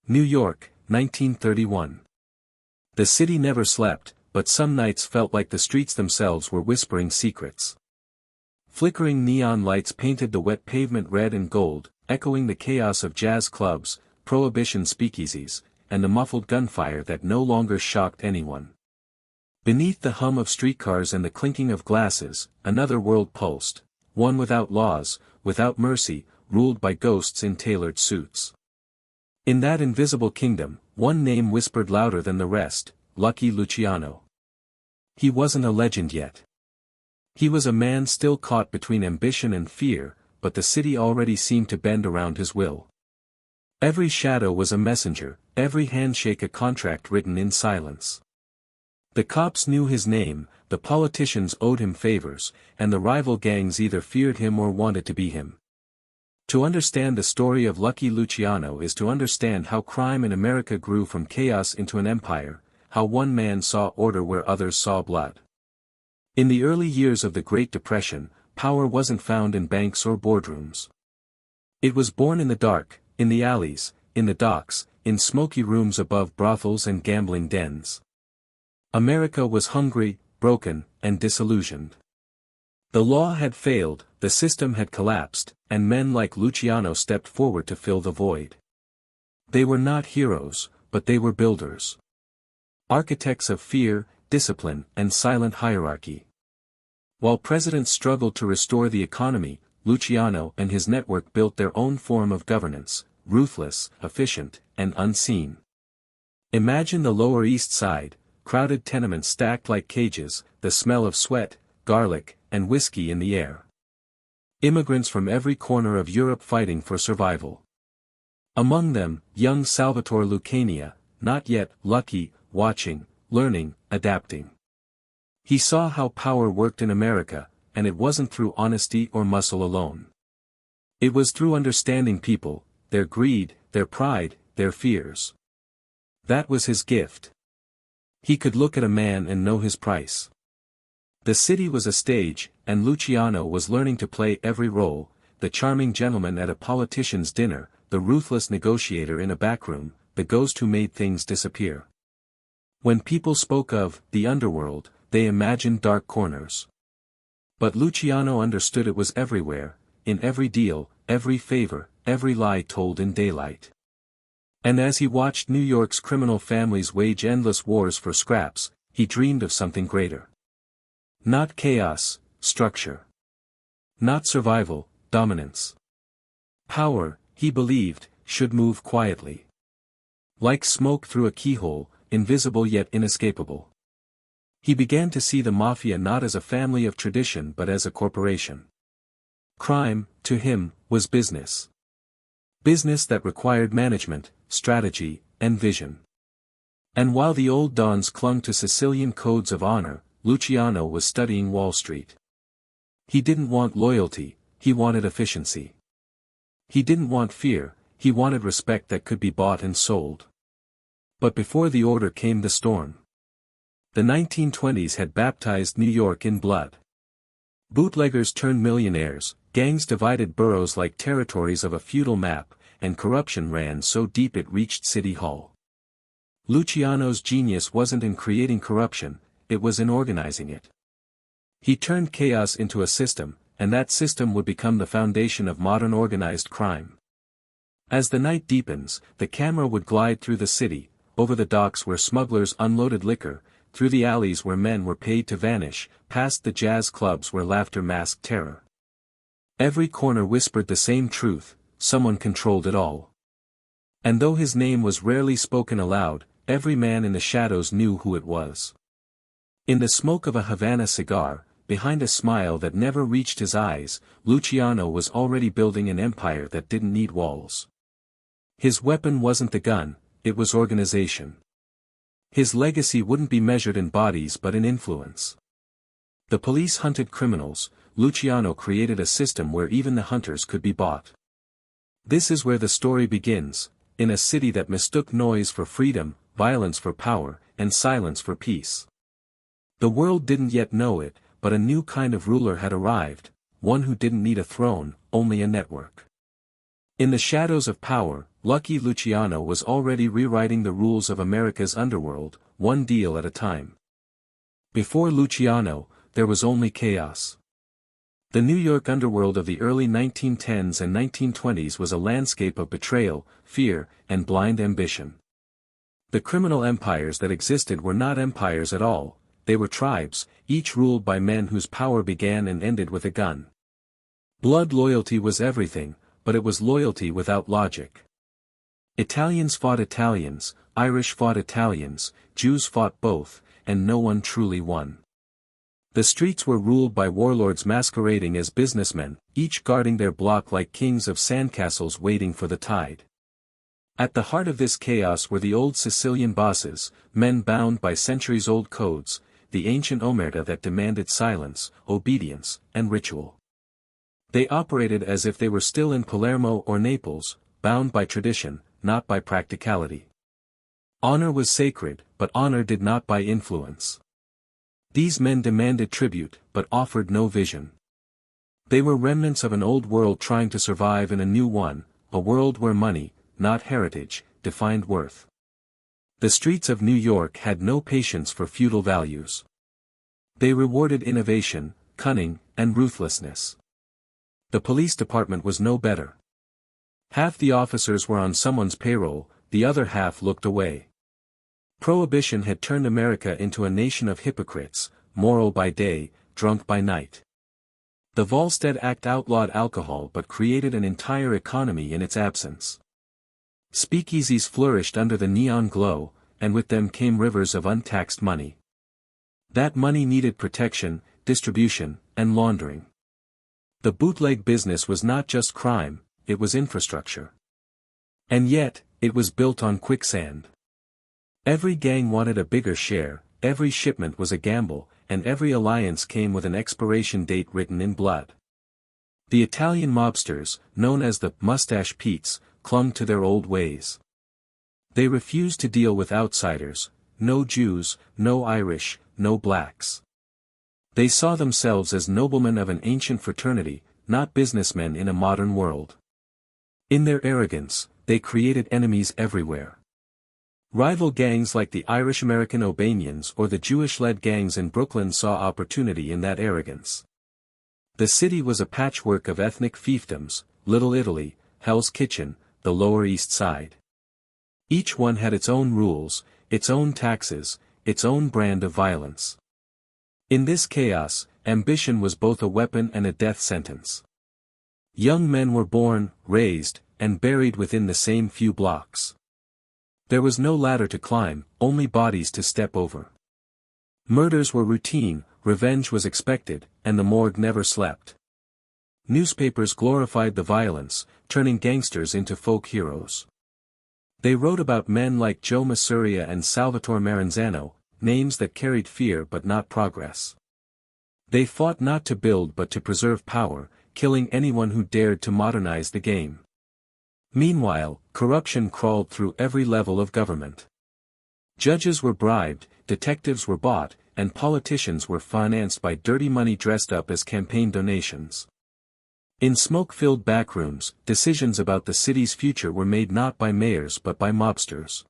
New York, 1931. The city never slept, but some nights felt like the streets themselves were whispering secrets. Flickering neon lights painted the wet pavement red and gold, echoing the chaos of jazz clubs, prohibition speakeasies, and the muffled gunfire that no longer shocked anyone. Beneath the hum of streetcars and the clinking of glasses, another world pulsed, one without laws, without mercy, ruled by ghosts in tailored suits. In that invisible kingdom, one name whispered louder than the rest, Lucky Luciano. He wasn't a legend yet. He was a man still caught between ambition and fear, but the city already seemed to bend around his will. Every shadow was a messenger, every handshake a contract written in silence. The cops knew his name, the politicians owed him favors, and the rival gangs either feared him or wanted to be him. To understand the story of Lucky Luciano is to understand how crime in America grew from chaos into an empire, how one man saw order where others saw blood. In the early years of the Great Depression, power wasn't found in banks or boardrooms. It was born in the dark, in the alleys, in the docks, in smoky rooms above brothels and gambling dens. America was hungry, broken, and disillusioned. The law had failed, the system had collapsed, and men like Luciano stepped forward to fill the void. They were not heroes, but they were builders. Architects of fear, discipline, and silent hierarchy. While presidents struggled to restore the economy, Luciano and his network built their own form of governance, ruthless, efficient, and unseen. Imagine the Lower East Side, crowded tenements stacked like cages, the smell of sweat, garlic, and whiskey in the air. Immigrants from every corner of Europe fighting for survival. Among them, young Salvatore Lucania, not yet lucky, watching, learning, adapting. He saw how power worked in America, and it wasn't through honesty or muscle alone. It was through understanding people, their greed, their pride, their fears. That was his gift. He could look at a man and know his price. The city was a stage, and Luciano was learning to play every role, the charming gentleman at a politician's dinner, the ruthless negotiator in a backroom, the ghost who made things disappear. When people spoke of the underworld, they imagined dark corners. But Luciano understood it was everywhere, in every deal, every favor, every lie told in daylight. And as he watched New York's criminal families wage endless wars for scraps, he dreamed of something greater. Not chaos, structure. Not survival, dominance. Power, he believed, should move quietly. Like smoke through a keyhole, invisible yet inescapable. He began to see the mafia not as a family of tradition but as a corporation. Crime, to him, was business. Business that required management, strategy, and vision. And while the old dons clung to Sicilian codes of honor, Luciano was studying Wall Street. He didn't want loyalty, he wanted efficiency. He didn't want fear, he wanted respect that could be bought and sold. But before the order came the storm. The 1920s had baptized New York in blood. Bootleggers turned millionaires, gangs divided boroughs like territories of a feudal map, and corruption ran so deep it reached City Hall. Luciano's genius wasn't in creating corruption, it was in organizing it. He turned chaos into a system, and that system would become the foundation of modern organized crime. As the night deepens, the camera would glide through the city, over the docks where smugglers unloaded liquor, through the alleys where men were paid to vanish, past the jazz clubs where laughter masked terror. Every corner whispered the same truth, someone controlled it all. And though his name was rarely spoken aloud, every man in the shadows knew who it was. In the smoke of a Havana cigar, behind a smile that never reached his eyes, Luciano was already building an empire that didn't need walls. His weapon wasn't the gun, it was organization. His legacy wouldn't be measured in bodies but in influence. The police hunted criminals, Luciano created a system where even the hunters could be bought. This is where the story begins, in a city that mistook noise for freedom, violence for power, and silence for peace. The world didn't yet know it, but a new kind of ruler had arrived, one who didn't need a throne, only a network. In the shadows of power, Lucky Luciano was already rewriting the rules of America's underworld, one deal at a time. Before Luciano, there was only chaos. The New York underworld of the early 1910s and 1920s was a landscape of betrayal, fear, and blind ambition. The criminal empires that existed were not empires at all, they were tribes, each ruled by men whose power began and ended with a gun. Blood loyalty was everything, but it was loyalty without logic. Italians fought Italians, Irish fought Italians, Jews fought both, and no one truly won. The streets were ruled by warlords masquerading as businessmen, each guarding their block like kings of sandcastles waiting for the tide. At the heart of this chaos were the old Sicilian bosses, men bound by centuries-old codes, the ancient omerta that demanded silence, obedience, and ritual. They operated as if they were still in Palermo or Naples, bound by tradition, not by practicality. Honor was sacred, but honor did not buy influence. These men demanded tribute, but offered no vision. They were remnants of an old world trying to survive in a new one, a world where money, not heritage, defined worth. The streets of New York had no patience for feudal values. They rewarded innovation, cunning, and ruthlessness. The police department was no better. Half the officers were on someone's payroll, the other half looked away. Prohibition had turned America into a nation of hypocrites, moral by day, drunk by night. The Volstead Act outlawed alcohol but created an entire economy in its absence. Speakeasies flourished under the neon glow, and with them came rivers of untaxed money. That money needed protection, distribution, and laundering. The bootleg business was not just crime, it was infrastructure. And yet, it was built on quicksand. Every gang wanted a bigger share, every shipment was a gamble, and every alliance came with an expiration date written in blood. The Italian mobsters, known as the Mustache Petes, clung to their old ways. They refused to deal with outsiders, no Jews, no Irish, no blacks. They saw themselves as noblemen of an ancient fraternity, not businessmen in a modern world. In their arrogance, they created enemies everywhere. Rival gangs like the Irish-American O'Banians or the Jewish-led gangs in Brooklyn saw opportunity in that arrogance. The city was a patchwork of ethnic fiefdoms, Little Italy, Hell's Kitchen, the Lower East Side. Each one had its own rules, its own taxes, its own brand of violence. In this chaos, ambition was both a weapon and a death sentence. Young men were born, raised, and buried within the same few blocks. There was no ladder to climb, only bodies to step over. Murders were routine, revenge was expected, and the morgue never slept. Newspapers glorified the violence, turning gangsters into folk heroes. They wrote about men like Joe Masuria and Salvatore Maranzano, names that carried fear but not progress. They fought not to build but to preserve power, killing anyone who dared to modernize the game. Meanwhile, corruption crawled through every level of government. Judges were bribed, detectives were bought, and politicians were financed by dirty money dressed up as campaign donations. In smoke-filled backrooms, decisions about the city's future were made not by mayors but by mobsters.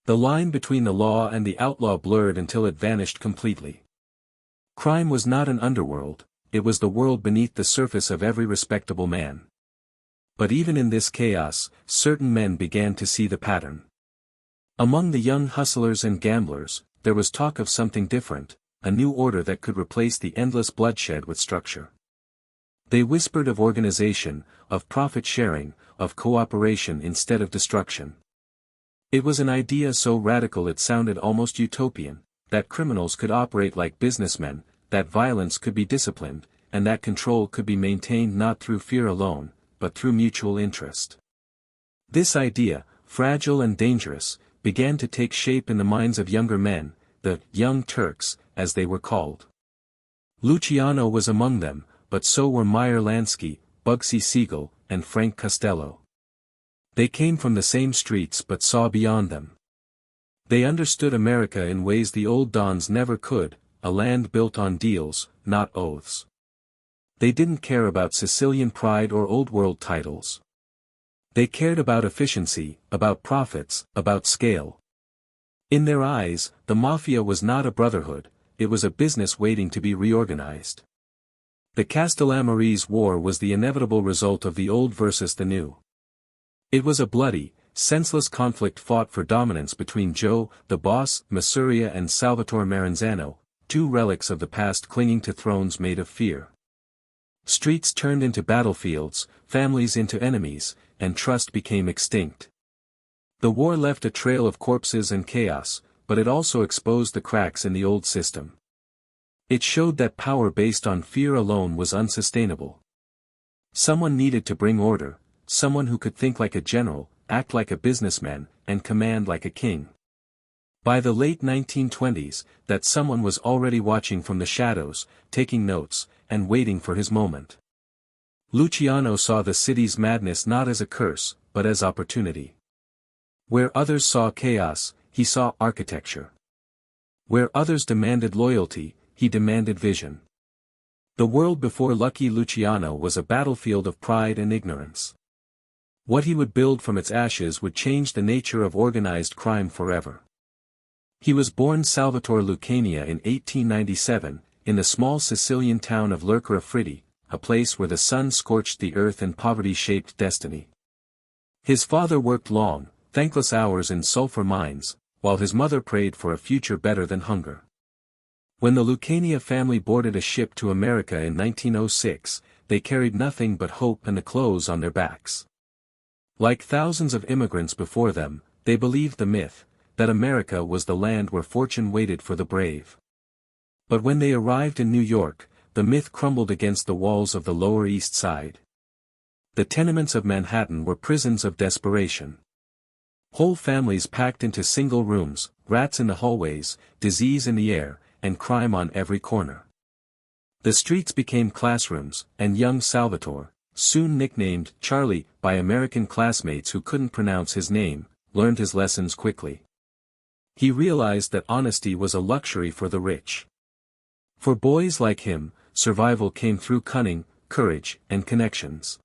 The line between the law and the outlaw blurred until it vanished completely. Crime was not an underworld, it was the world beneath the surface of every respectable man. But even in this chaos, certain men began to see the pattern. Among the young hustlers and gamblers, there was talk of something different, a new order that could replace the endless bloodshed with structure. They whispered of organization, of profit sharing, of cooperation instead of destruction. It was an idea so radical it sounded almost utopian, that criminals could operate like businessmen, that violence could be disciplined, and that control could be maintained not through fear alone, but through mutual interest. This idea, fragile and dangerous, began to take shape in the minds of younger men, the Young Turks, as they were called. Luciano was among them, but so were Meyer Lansky, Bugsy Siegel, and Frank Costello. They came from the same streets but saw beyond them. They understood America in ways the old dons never could, a land built on deals, not oaths. They didn't care about Sicilian pride or old world titles. They cared about efficiency, about profits, about scale. In their eyes, the mafia was not a brotherhood, it was a business waiting to be reorganized. The Castellamarese War was the inevitable result of the old versus the new. It was a bloody, senseless conflict fought for dominance between Joe, the boss, Masuria and Salvatore Maranzano, two relics of the past clinging to thrones made of fear. Streets turned into battlefields, families into enemies, and trust became extinct. The war left a trail of corpses and chaos, but it also exposed the cracks in the old system. It showed that power based on fear alone was unsustainable. Someone needed to bring order, someone who could think like a general, act like a businessman, and command like a king. By the late 1920s, that someone was already watching from the shadows, taking notes, and waiting for his moment. Luciano saw the city's madness not as a curse, but as opportunity. Where others saw chaos, he saw architecture. Where others demanded loyalty, he demanded vision. The world before Lucky Luciano was a battlefield of pride and ignorance. What he would build from its ashes would change the nature of organized crime forever. He was born Salvatore Lucania in 1897, in the small Sicilian town of Lercara Fritti, a place where the sun scorched the earth and poverty shaped destiny. His father worked long, thankless hours in sulfur mines, while his mother prayed for a future better than hunger. When the Lucania family boarded a ship to America in 1906, they carried nothing but hope and the clothes on their backs. Like thousands of immigrants before them, they believed the myth, that America was the land where fortune waited for the brave. But when they arrived in New York, the myth crumbled against the walls of the Lower East Side. The tenements of Manhattan were prisons of desperation. Whole families packed into single rooms, rats in the hallways, disease in the air, and crime on every corner. The streets became classrooms, and young Salvatore, soon nicknamed Charlie by American classmates who couldn't pronounce his name, learned his lessons quickly. He realized that honesty was a luxury for the rich. For boys like him, survival came through cunning, courage, and connections.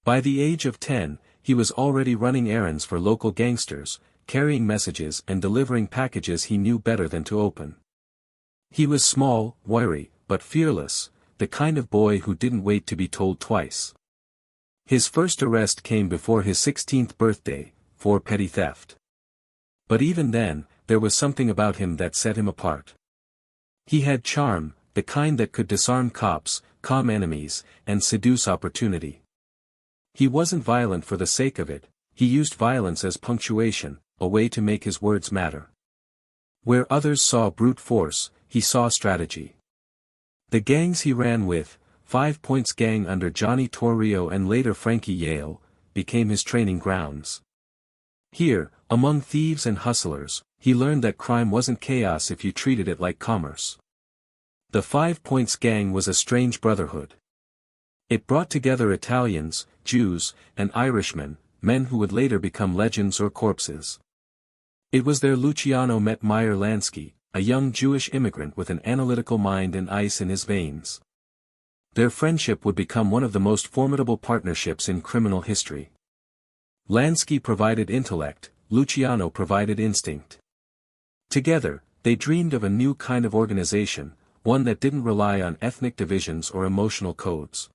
By the age of 10, he was already running errands for local gangsters, carrying messages and delivering packages he knew better than to open. He was small, wiry, but fearless, the kind of boy who didn't wait to be told twice. His first arrest came before his 16th birthday, for petty theft. But even then, there was something about him that set him apart. He had charm, the kind that could disarm cops, calm enemies, and seduce opportunity. He wasn't violent for the sake of it, he used violence as punctuation, a way to make his words matter. Where others saw brute force, he saw strategy. The gangs he ran with, 5 Points Gang under Johnny Torrio and later Frankie Yale, became his training grounds. Here, among thieves and hustlers, he learned that crime wasn't chaos if you treated it like commerce. The 5 Points Gang was a strange brotherhood. It brought together Italians, Jews, and Irishmen, men who would later become legends or corpses. It was there Luciano met Meyer Lansky, a young Jewish immigrant with an analytical mind and ice in his veins. Their friendship would become one of the most formidable partnerships in criminal history. Lansky provided intellect, Luciano provided instinct. Together, they dreamed of a new kind of organization, one that didn't rely on ethnic divisions or emotional codes.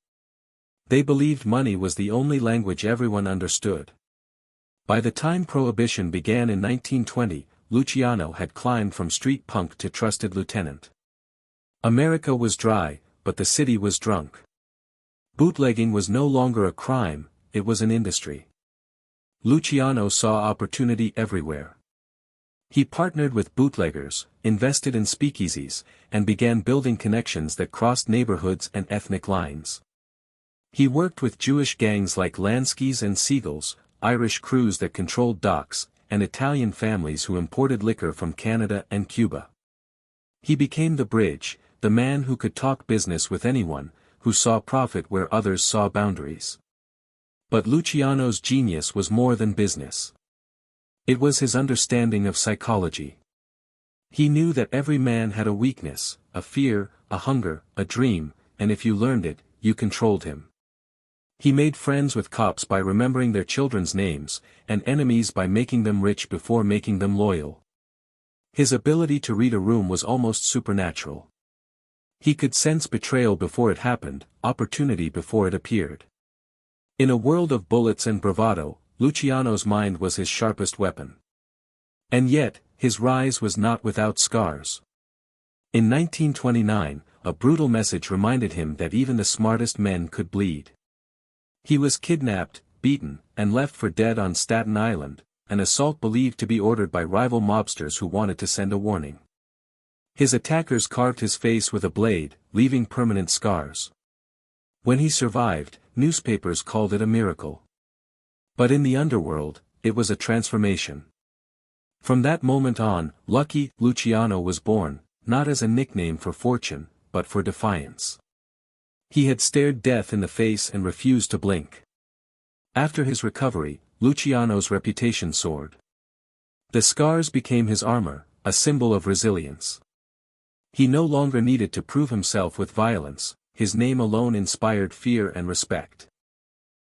They believed money was the only language everyone understood. By the time Prohibition began in 1920, Luciano had climbed from street punk to trusted lieutenant. America was dry, but the city was drunk. Bootlegging was no longer a crime, it was an industry. Luciano saw opportunity everywhere. He partnered with bootleggers, invested in speakeasies, and began building connections that crossed neighborhoods and ethnic lines. He worked with Jewish gangs like Lansky's and Siegel's, Irish crews that controlled docks, and Italian families who imported liquor from Canada and Cuba. He became the bridge, the man who could talk business with anyone, who saw profit where others saw boundaries. But Luciano's genius was more than business. It was his understanding of psychology. He knew that every man had a weakness, a fear, a hunger, a dream, and if you learned it, you controlled him. He made friends with cops by remembering their children's names, and enemies by making them rich before making them loyal. His ability to read a room was almost supernatural. He could sense betrayal before it happened, opportunity before it appeared. In a world of bullets and bravado, Luciano's mind was his sharpest weapon. And yet, his rise was not without scars. In 1929, a brutal message reminded him that even the smartest men could bleed. He was kidnapped, beaten, and left for dead on Staten Island, an assault believed to be ordered by rival mobsters who wanted to send a warning. His attackers carved his face with a blade, leaving permanent scars. When he survived, newspapers called it a miracle. But in the underworld, it was a transformation. From that moment on, Lucky Luciano was born, not as a nickname for fortune, but for defiance. He had stared death in the face and refused to blink. After his recovery, Luciano's reputation soared. The scars became his armor, a symbol of resilience. He no longer needed to prove himself with violence, his name alone inspired fear and respect.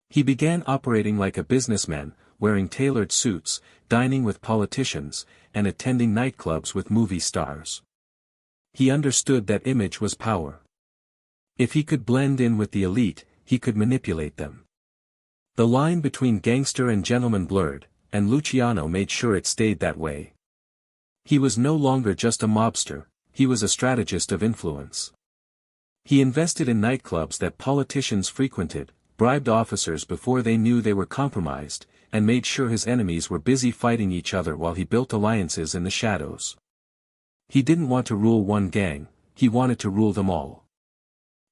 He began operating like a businessman, wearing tailored suits, dining with politicians, and attending nightclubs with movie stars. He understood that image was power. If he could blend in with the elite, he could manipulate them. The line between gangster and gentleman blurred, and Luciano made sure it stayed that way. He was no longer just a mobster, he was a strategist of influence. He invested in nightclubs that politicians frequented, bribed officers before they knew they were compromised, and made sure his enemies were busy fighting each other while he built alliances in the shadows. He didn't want to rule one gang, he wanted to rule them all.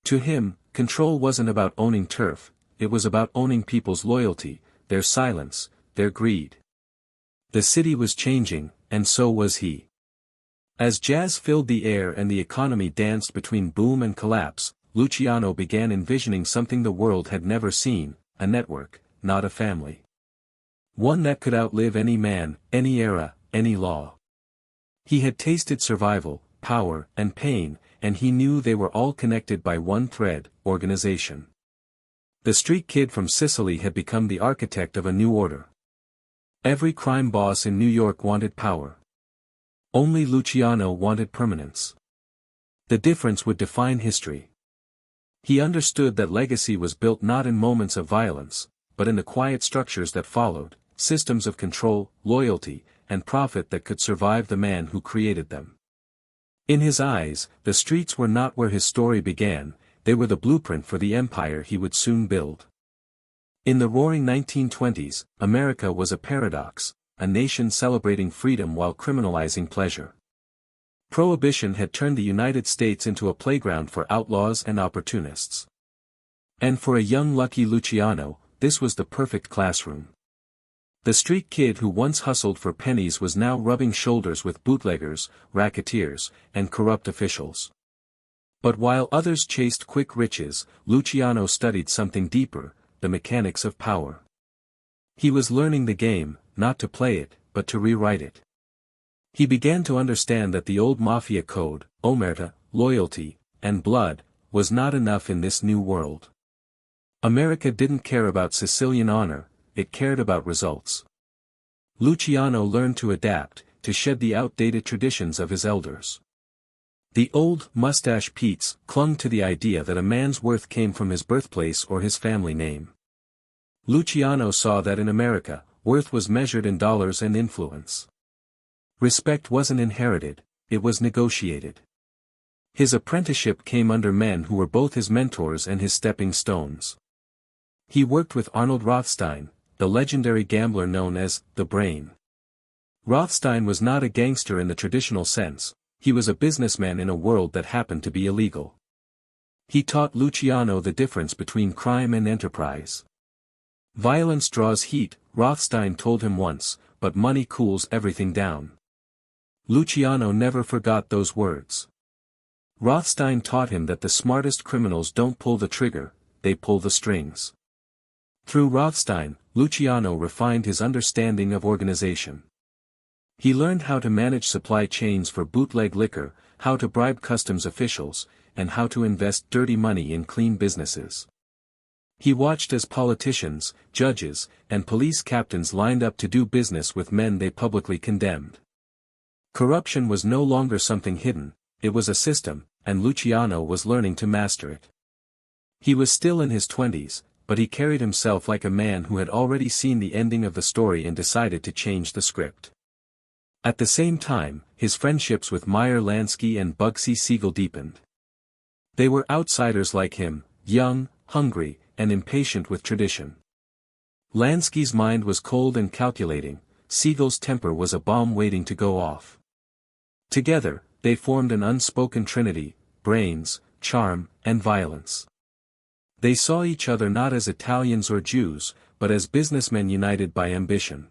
To him, control wasn't about owning turf, it was about owning people's loyalty, their silence, their greed. The city was changing, and so was he. As jazz filled the air and the economy danced between boom and collapse, Luciano began envisioning something the world had never seen, a network, not a family. One that could outlive any man, any era, any law. He had tasted survival, power, and pain, and he knew they were all connected by one thread, organization. The street kid from Sicily had become the architect of a new order. Every crime boss in New York wanted power. Only Luciano wanted permanence. The difference would define history. He understood that legacy was built not in moments of violence, but in the quiet structures that followed, systems of control, loyalty, and profit that could survive the man who created them. In his eyes, the streets were not where his story began, they were the blueprint for the empire he would soon build. In the roaring 1920s, America was a paradox, a nation celebrating freedom while criminalizing pleasure. Prohibition had turned the United States into a playground for outlaws and opportunists. And for a young Lucky Luciano, this was the perfect classroom. The street kid who once hustled for pennies was now rubbing shoulders with bootleggers, racketeers, and corrupt officials. But while others chased quick riches, Luciano studied something deeper, the mechanics of power. He was learning the game, not to play it, but to rewrite it. He began to understand that the old mafia code, omerta, loyalty, and blood, was not enough in this new world. America didn't care about Sicilian honor, it cared about results. Luciano learned to adapt, to shed the outdated traditions of his elders. The old mustache Pete's clung to the idea that a man's worth came from his birthplace or his family name. Luciano saw that in America, worth was measured in dollars and influence. Respect wasn't inherited, it was negotiated. His apprenticeship came under men who were both his mentors and his stepping stones. He worked with Arnold Rothstein, the legendary gambler known as the Brain. Rothstein was not a gangster in the traditional sense, he was a businessman in a world that happened to be illegal. He taught Luciano the difference between crime and enterprise. Violence draws heat, Rothstein told him once, but money cools everything down. Luciano never forgot those words. Rothstein taught him that the smartest criminals don't pull the trigger, they pull the strings. Through Rothstein, Luciano refined his understanding of organization. He learned how to manage supply chains for bootleg liquor, how to bribe customs officials, and how to invest dirty money in clean businesses. He watched as politicians, judges, and police captains lined up to do business with men they publicly condemned. Corruption was no longer something hidden, it was a system, and Luciano was learning to master it. He was still in his 20s, but he carried himself like a man who had already seen the ending of the story and decided to change the script. At the same time, his friendships with Meyer Lansky and Bugsy Siegel deepened. They were outsiders like him, young, hungry, and impatient with tradition. Lansky's mind was cold and calculating, Siegel's temper was a bomb waiting to go off. Together, they formed an unspoken trinity: brains, charm, and violence. They saw each other not as Italians or Jews, but as businessmen united by ambition.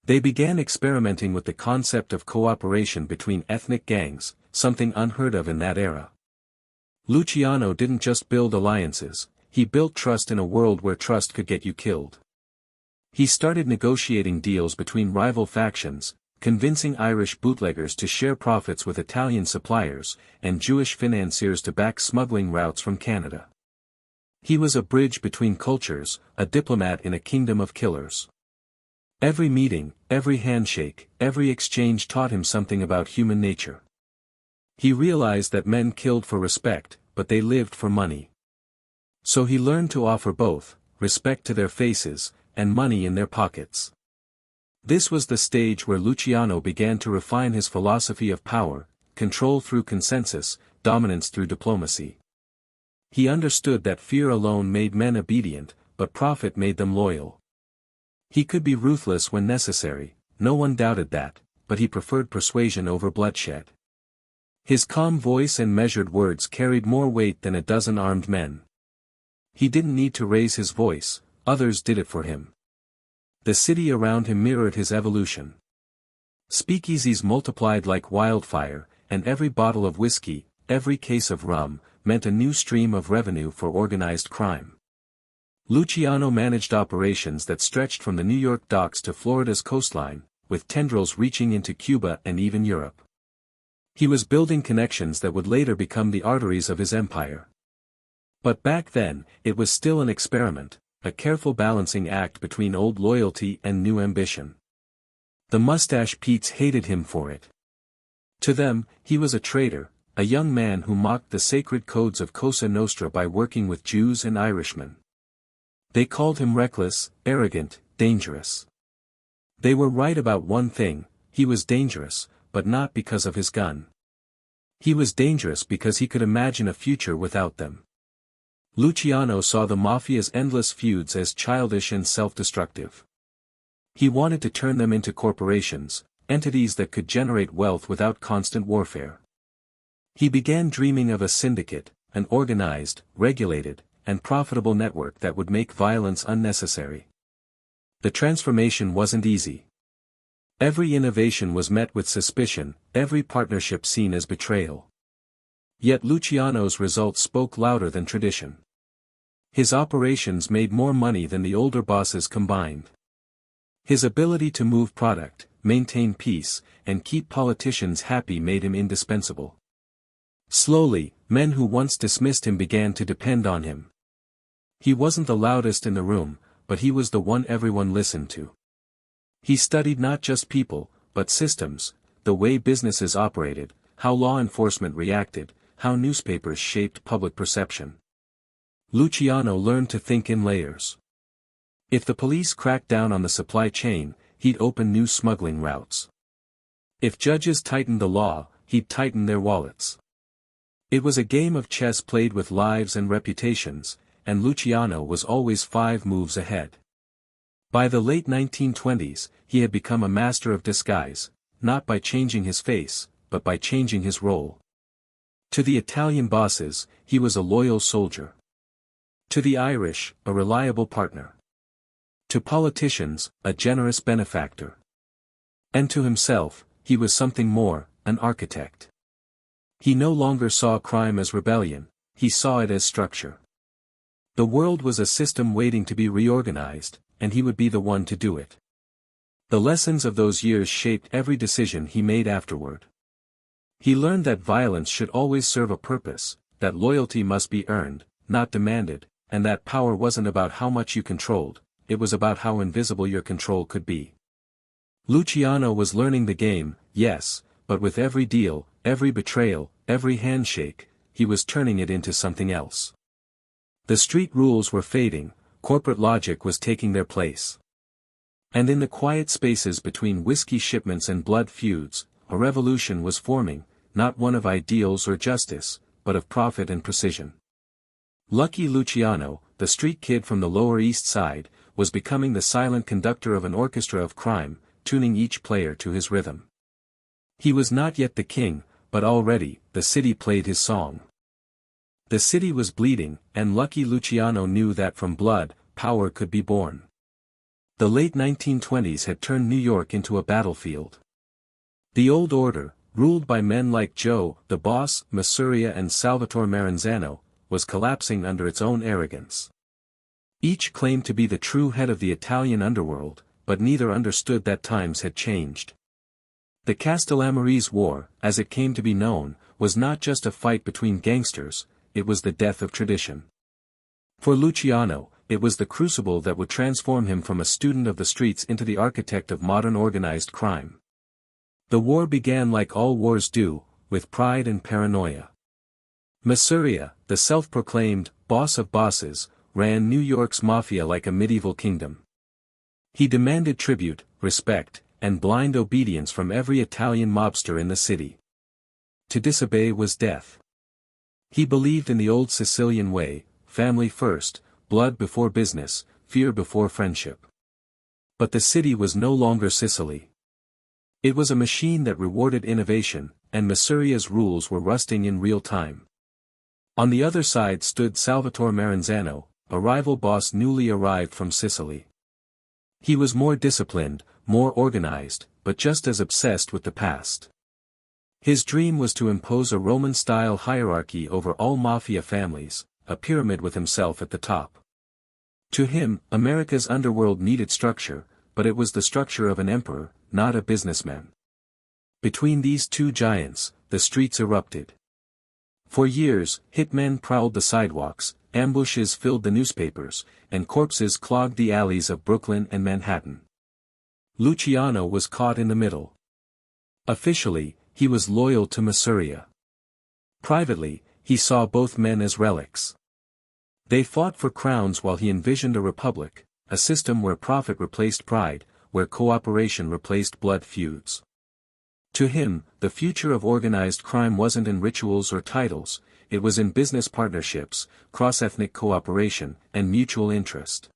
They began experimenting with the concept of cooperation between ethnic gangs, something unheard of in that era. Luciano didn't just build alliances, he built trust in a world where trust could get you killed. He started negotiating deals between rival factions, convincing Irish bootleggers to share profits with Italian suppliers, and Jewish financiers to back smuggling routes from Canada. He was a bridge between cultures, a diplomat in a kingdom of killers. Every meeting, every handshake, every exchange taught him something about human nature. He realized that men killed for respect, but they lived for money. So he learned to offer both, respect to their faces, and money in their pockets. This was the stage where Luciano began to refine his philosophy of power: control through consensus, dominance through diplomacy. He understood that fear alone made men obedient, but profit made them loyal. He could be ruthless when necessary, no one doubted that, but he preferred persuasion over bloodshed. His calm voice and measured words carried more weight than a dozen armed men. He didn't need to raise his voice, others did it for him. The city around him mirrored his evolution. Speakeasies multiplied like wildfire, and every bottle of whiskey, every case of rum, meant a new stream of revenue for organized crime. Luciano managed operations that stretched from the New York docks to Florida's coastline, with tendrils reaching into Cuba and even Europe. He was building connections that would later become the arteries of his empire. But back then, it was still an experiment, a careful balancing act between old loyalty and new ambition. The mustache Petes hated him for it. To them, he was a traitor, a young man who mocked the sacred codes of Cosa Nostra by working with Jews and Irishmen. They called him reckless, arrogant, dangerous. They were right about one thing: he was dangerous, but not because of his gun. He was dangerous because he could imagine a future without them. Luciano saw the mafia's endless feuds as childish and self-destructive. He wanted to turn them into corporations, entities that could generate wealth without constant warfare. He began dreaming of a syndicate, an organized, regulated, and profitable network that would make violence unnecessary. The transformation wasn't easy. Every innovation was met with suspicion, every partnership seen as betrayal. Yet Luciano's results spoke louder than tradition. His operations made more money than the older bosses combined. His ability to move product, maintain peace, and keep politicians happy made him indispensable. Slowly, men who once dismissed him began to depend on him. He wasn't the loudest in the room, but he was the one everyone listened to. He studied not just people, but systems, the way businesses operated, how law enforcement reacted, how newspapers shaped public perception. Luciano learned to think in layers. If the police cracked down on the supply chain, he'd open new smuggling routes. If judges tightened the law, he'd tighten their wallets. It was a game of chess played with lives and reputations, and Luciano was always 5 moves ahead. By the late 1920s, he had become a master of disguise, not by changing his face, but by changing his role. To the Italian bosses, he was a loyal soldier. To the Irish, a reliable partner. To politicians, a generous benefactor. And to himself, he was something more, an architect. He no longer saw crime as rebellion, he saw it as structure. The world was a system waiting to be reorganized, and he would be the one to do it. The lessons of those years shaped every decision he made afterward. He learned that violence should always serve a purpose, that loyalty must be earned, not demanded, and that power wasn't about how much you controlled, it was about how invisible your control could be. Luciano was learning the game, yes, but with every deal, every betrayal, every handshake, he was turning it into something else. The street rules were fading, corporate logic was taking their place. And in the quiet spaces between whiskey shipments and blood feuds, a revolution was forming, not one of ideals or justice, but of profit and precision. Lucky Luciano, the street kid from the Lower East Side, was becoming the silent conductor of an orchestra of crime, tuning each player to his rhythm. He was not yet the king, but already, the city played his song. The city was bleeding, and Lucky Luciano knew that from blood, power could be born. The late 1920s had turned New York into a battlefield. The old order, ruled by men like Joe, the Boss, Masuria and Salvatore Maranzano, was collapsing under its own arrogance. Each claimed to be the true head of the Italian underworld, but neither understood that times had changed. The Castellamarese War, as it came to be known, was not just a fight between gangsters, it was the death of tradition. For Luciano, it was the crucible that would transform him from a student of the streets into the architect of modern organized crime. The war began like all wars do, with pride and paranoia. Masuria, the self-proclaimed boss of bosses, ran New York's mafia like a medieval kingdom. He demanded tribute, respect, and blind obedience from every Italian mobster in the city. To disobey was death. He believed in the old Sicilian way, family first, blood before business, fear before friendship. But the city was no longer Sicily. It was a machine that rewarded innovation, and Masuria's rules were rusting in real time. On the other side stood Salvatore Maranzano, a rival boss newly arrived from Sicily. He was more disciplined, more organized, but just as obsessed with the past. His dream was to impose a Roman-style hierarchy over all mafia families, a pyramid with himself at the top. To him, America's underworld needed structure, but it was the structure of an emperor, not a businessman. Between these two giants, the streets erupted. For years, hitmen prowled the sidewalks, ambushes filled the newspapers, and corpses clogged the alleys of Brooklyn and Manhattan. Luciano was caught in the middle. Officially, he was loyal to Masuria. Privately, he saw both men as relics. They fought for crowns while he envisioned a republic, a system where profit replaced pride, where cooperation replaced blood feuds. To him, the future of organized crime wasn't in rituals or titles, it was in business partnerships, cross-ethnic cooperation, and mutual interest.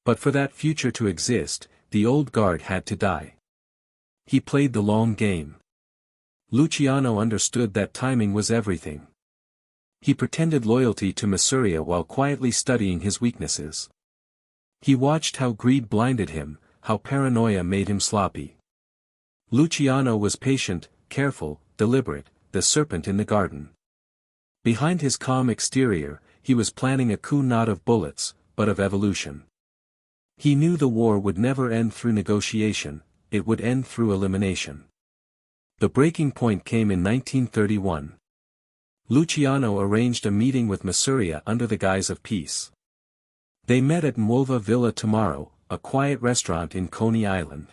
But for that future to exist, the old guard had to die. He played the long game. Luciano understood that timing was everything. He pretended loyalty to Masuria while quietly studying his weaknesses. He watched how greed blinded him, how paranoia made him sloppy. Luciano was patient, careful, deliberate, the serpent in the garden. Behind his calm exterior, he was planning a coup not of bullets, but of evolution. He knew the war would never end through negotiation, it would end through elimination. The breaking point came in 1931. Luciano arranged a meeting with Masuria under the guise of peace. They met at Nuova Villa Tomorrow, a quiet restaurant in Coney Island.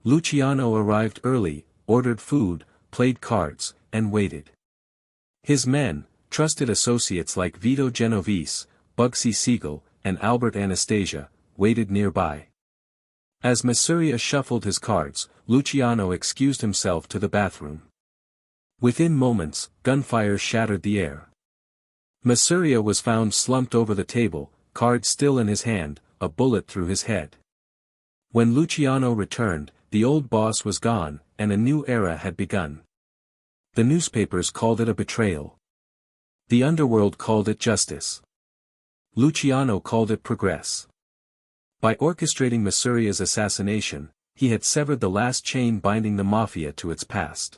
Luciano arrived early, ordered food, played cards, and waited. His men, trusted associates like Vito Genovese, Bugsy Siegel, and Albert Anastasia, waited nearby. As Masuria shuffled his cards, Luciano excused himself to the bathroom. Within moments, gunfire shattered the air. Masuria was found slumped over the table, cards still in his hand, a bullet through his head. When Luciano returned, the old boss was gone, and a new era had begun. The newspapers called it a betrayal. The underworld called it justice. Luciano called it progress. By orchestrating Masuria's assassination, he had severed the last chain binding the mafia to its past.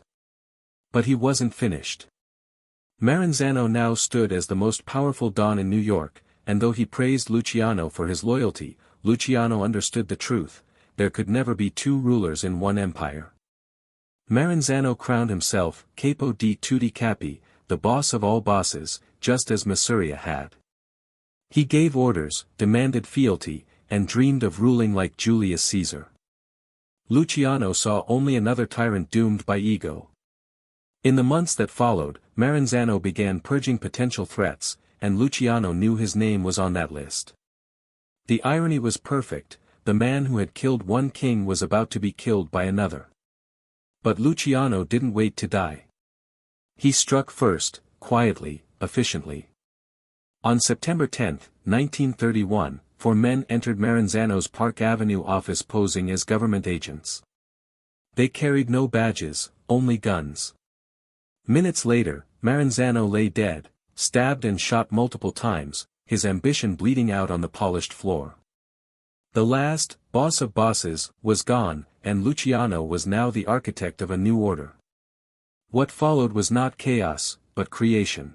But he wasn't finished. Maranzano now stood as the most powerful don in New York, and though he praised Luciano for his loyalty, Luciano understood the truth: there could never be two rulers in one empire. Maranzano crowned himself Capo di Tutti Capi, the boss of all bosses, just as Masuria had. He gave orders, demanded fealty, and dreamed of ruling like Julius Caesar. Luciano saw only another tyrant doomed by ego. In the months that followed, Maranzano began purging potential threats, and Luciano knew his name was on that list. The irony was perfect, the man who had killed one king was about to be killed by another. But Luciano didn't wait to die. He struck first, quietly, efficiently. On September 10, 1931, 4 men entered Maranzano's Park Avenue office posing as government agents. They carried no badges, only guns. Minutes later, Maranzano lay dead, stabbed and shot multiple times, his ambition bleeding out on the polished floor. The last, boss of bosses, was gone, and Luciano was now the architect of a new order. What followed was not chaos, but creation.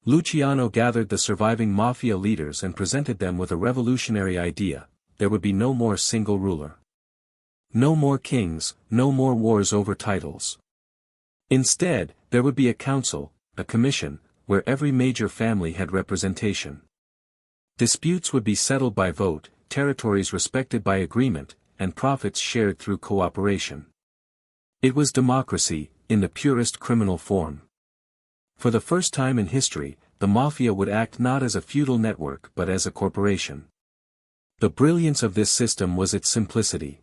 Luciano gathered the surviving mafia leaders and presented them with a revolutionary idea: there would be no more single ruler. No more kings, no more wars over titles. Instead, there would be a council, a commission, where every major family had representation. Disputes would be settled by vote, territories respected by agreement, and profits shared through cooperation. It was democracy, in the purest criminal form. For the first time in history, the mafia would act not as a feudal network but as a corporation. The brilliance of this system was its simplicity.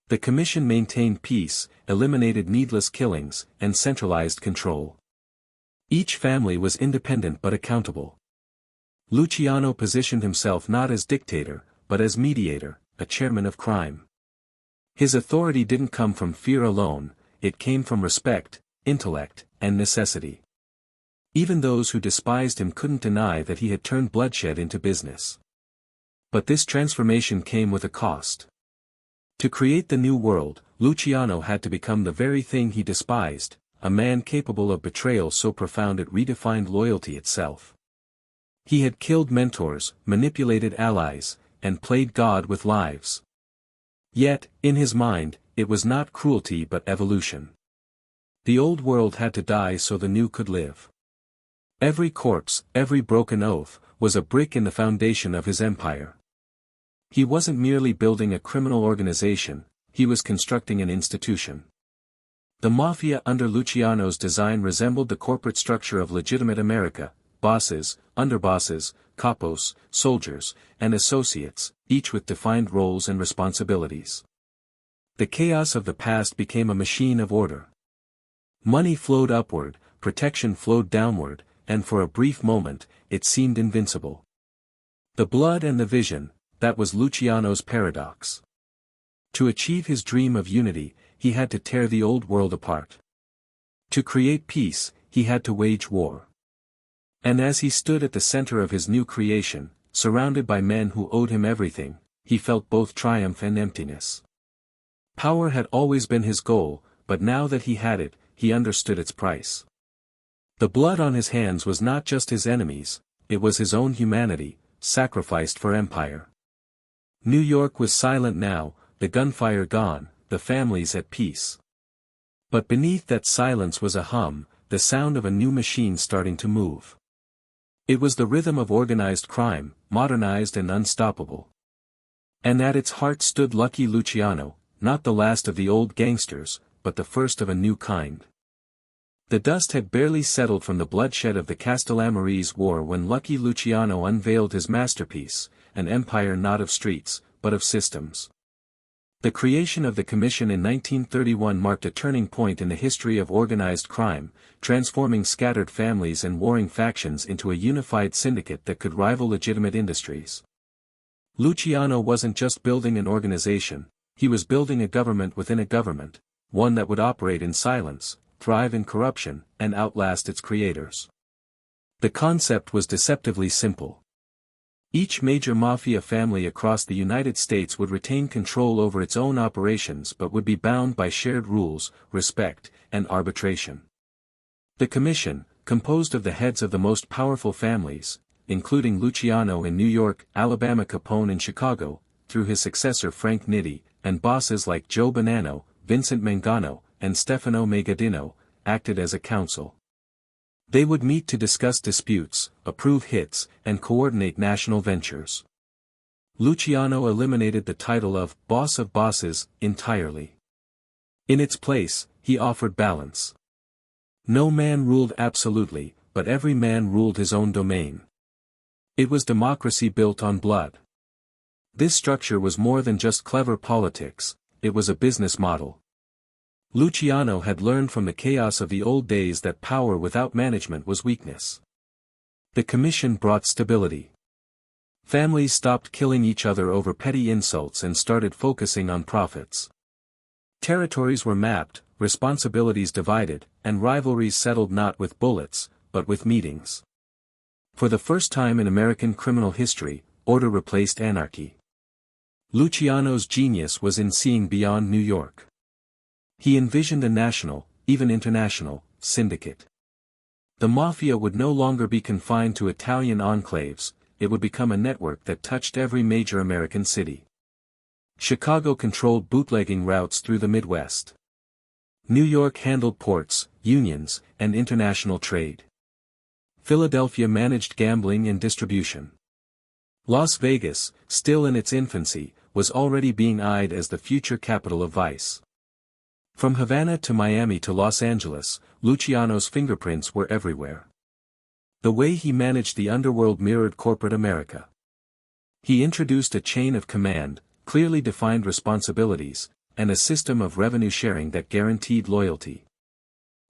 The commission maintained peace, eliminated needless killings, and centralized control. Each family was independent but accountable. Luciano positioned himself not as dictator, but as mediator, a chairman of crime. His authority didn't come from fear alone, it came from respect, intellect, and necessity. Even those who despised him couldn't deny that he had turned bloodshed into business. But this transformation came with a cost. To create the new world, Luciano had to become the very thing he despised, a man capable of betrayal so profound it redefined loyalty itself. He had killed mentors, manipulated allies, and played God with lives. Yet, in his mind, it was not cruelty but evolution. The old world had to die so the new could live. Every corpse, every broken oath, was a brick in the foundation of his empire. He wasn't merely building a criminal organization, he was constructing an institution. The mafia under Luciano's design resembled the corporate structure of legitimate America: bosses, underbosses, capos, soldiers, and associates, each with defined roles and responsibilities. The chaos of the past became a machine of order. Money flowed upward, protection flowed downward, and for a brief moment, it seemed invincible. The blood and the vision, that was Luciano's paradox. To achieve his dream of unity, he had to tear the old world apart. To create peace, he had to wage war. And as he stood at the center of his new creation, surrounded by men who owed him everything, he felt both triumph and emptiness. Power had always been his goal, but now that he had it, he understood its price. The blood on his hands was not just his enemies, it was his own humanity, sacrificed for empire. New York was silent now, the gunfire gone, the families at peace. But beneath that silence was a hum, the sound of a new machine starting to move. It was the rhythm of organized crime, modernized and unstoppable. And at its heart stood Lucky Luciano, not the last of the old gangsters, but the first of a new kind. The dust had barely settled from the bloodshed of the Castellamarese War when Lucky Luciano unveiled his masterpiece, an empire not of streets, but of systems. The creation of the Commission in 1931 marked a turning point in the history of organized crime, transforming scattered families and warring factions into a unified syndicate that could rival legitimate industries. Luciano wasn't just building an organization, he was building a government within a government, one that would operate in silence, thrive in corruption, and outlast its creators. The concept was deceptively simple. Each major mafia family across the United States would retain control over its own operations but would be bound by shared rules, respect, and arbitration. The Commission, composed of the heads of the most powerful families, including Luciano in New York, Alabama Capone in Chicago, through his successor Frank Nitti, and bosses like Joe Bonanno, Vincent Mangano, and Stefano Megadino, acted as a council. They would meet to discuss disputes, approve hits, and coordinate national ventures. Luciano eliminated the title of boss of bosses entirely. In its place, he offered balance. No man ruled absolutely, but every man ruled his own domain. It was democracy built on blood. This structure was more than just clever politics, it was a business model. Luciano had learned from the chaos of the old days that power without management was weakness. The commission brought stability. Families stopped killing each other over petty insults and started focusing on profits. Territories were mapped, responsibilities divided, and rivalries settled not with bullets, but with meetings. For the first time in American criminal history, order replaced anarchy. Luciano's genius was in seeing beyond New York. He envisioned a national, even international, syndicate. The mafia would no longer be confined to Italian enclaves, it would become a network that touched every major American city. Chicago controlled bootlegging routes through the Midwest. New York handled ports, unions, and international trade. Philadelphia managed gambling and distribution. Las Vegas, still in its infancy, was already being eyed as the future capital of vice. From Havana to Miami to Los Angeles, Luciano's fingerprints were everywhere. The way he managed the underworld mirrored corporate America. He introduced a chain of command, clearly defined responsibilities, and a system of revenue sharing that guaranteed loyalty.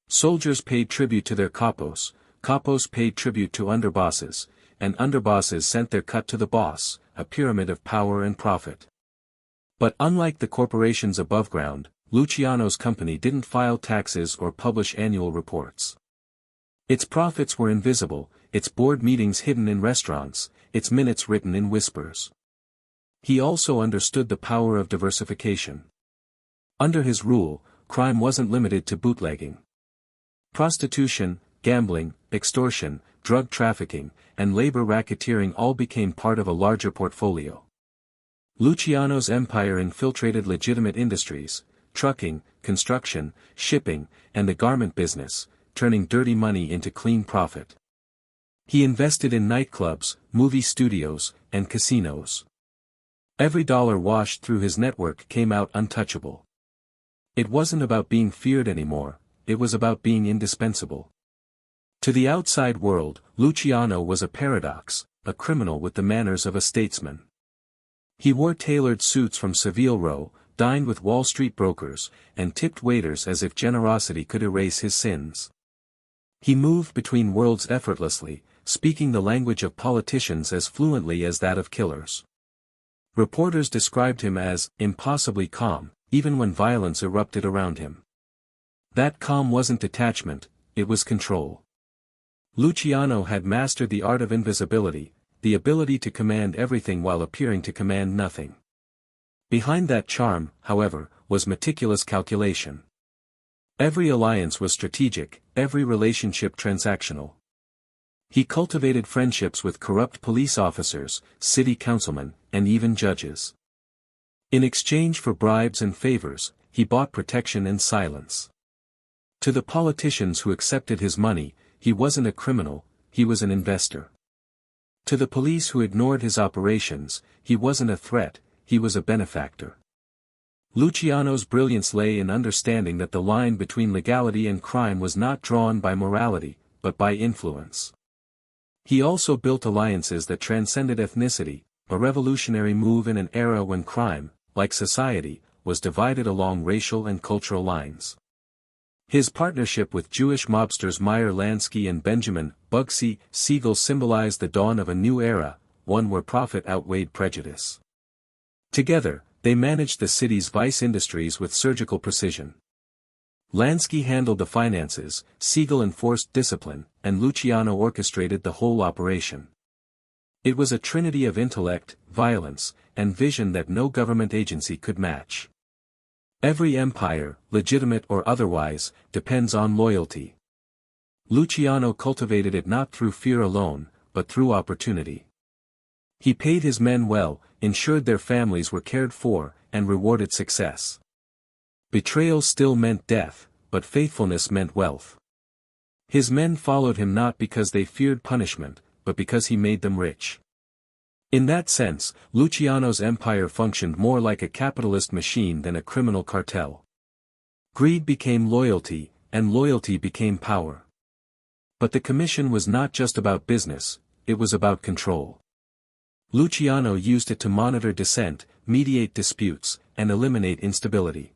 Soldiers paid tribute to their capos, capos paid tribute to underbosses, and underbosses sent their cut to the boss, a pyramid of power and profit. But unlike the corporations above ground, Luciano's company didn't file taxes or publish annual reports. Its profits were invisible, its board meetings hidden in restaurants, its minutes written in whispers. He also understood the power of diversification. Under his rule, crime wasn't limited to bootlegging. Prostitution, gambling, extortion, drug trafficking, and labor racketeering all became part of a larger portfolio. Luciano's empire infiltrated legitimate industries, trucking, construction, shipping, and the garment business, turning dirty money into clean profit. He invested in nightclubs, movie studios, and casinos. Every dollar washed through his network came out untouchable. It wasn't about being feared anymore, it was about being indispensable. To the outside world, Luciano was a paradox, a criminal with the manners of a statesman. He wore tailored suits from Savile Row, dined with Wall Street brokers, and tipped waiters as if generosity could erase his sins. He moved between worlds effortlessly, speaking the language of politicians as fluently as that of killers. Reporters described him as impossibly calm, even when violence erupted around him. That calm wasn't detachment, it was control. Luciano had mastered the art of invisibility, the ability to command everything while appearing to command nothing. Behind that charm, however, was meticulous calculation. Every alliance was strategic, every relationship transactional. He cultivated friendships with corrupt police officers, city councilmen, and even judges. In exchange for bribes and favors, he bought protection and silence. To the politicians who accepted his money, he wasn't a criminal, he was an investor. To the police who ignored his operations, he wasn't a threat, he was a benefactor. Luciano's brilliance lay in understanding that the line between legality and crime was not drawn by morality, but by influence. He also built alliances that transcended ethnicity, a revolutionary move in an era when crime, like society, was divided along racial and cultural lines. His partnership with Jewish mobsters Meyer Lansky and Benjamin Bugsy Siegel symbolized the dawn of a new era, one where profit outweighed prejudice. Together, they managed the city's vice industries with surgical precision. Lansky handled the finances, Siegel enforced discipline, and Luciano orchestrated the whole operation. It was a trinity of intellect, violence, and vision that no government agency could match. Every empire, legitimate or otherwise, depends on loyalty. Luciano cultivated it not through fear alone, but through opportunity. He paid his men well, ensured their families were cared for, and rewarded success. Betrayal still meant death, but faithfulness meant wealth. His men followed him not because they feared punishment, but because he made them rich. In that sense, Luciano's empire functioned more like a capitalist machine than a criminal cartel. Greed became loyalty, and loyalty became power. But the commission was not just about business, it was about control. Luciano used it to monitor dissent, mediate disputes, and eliminate instability.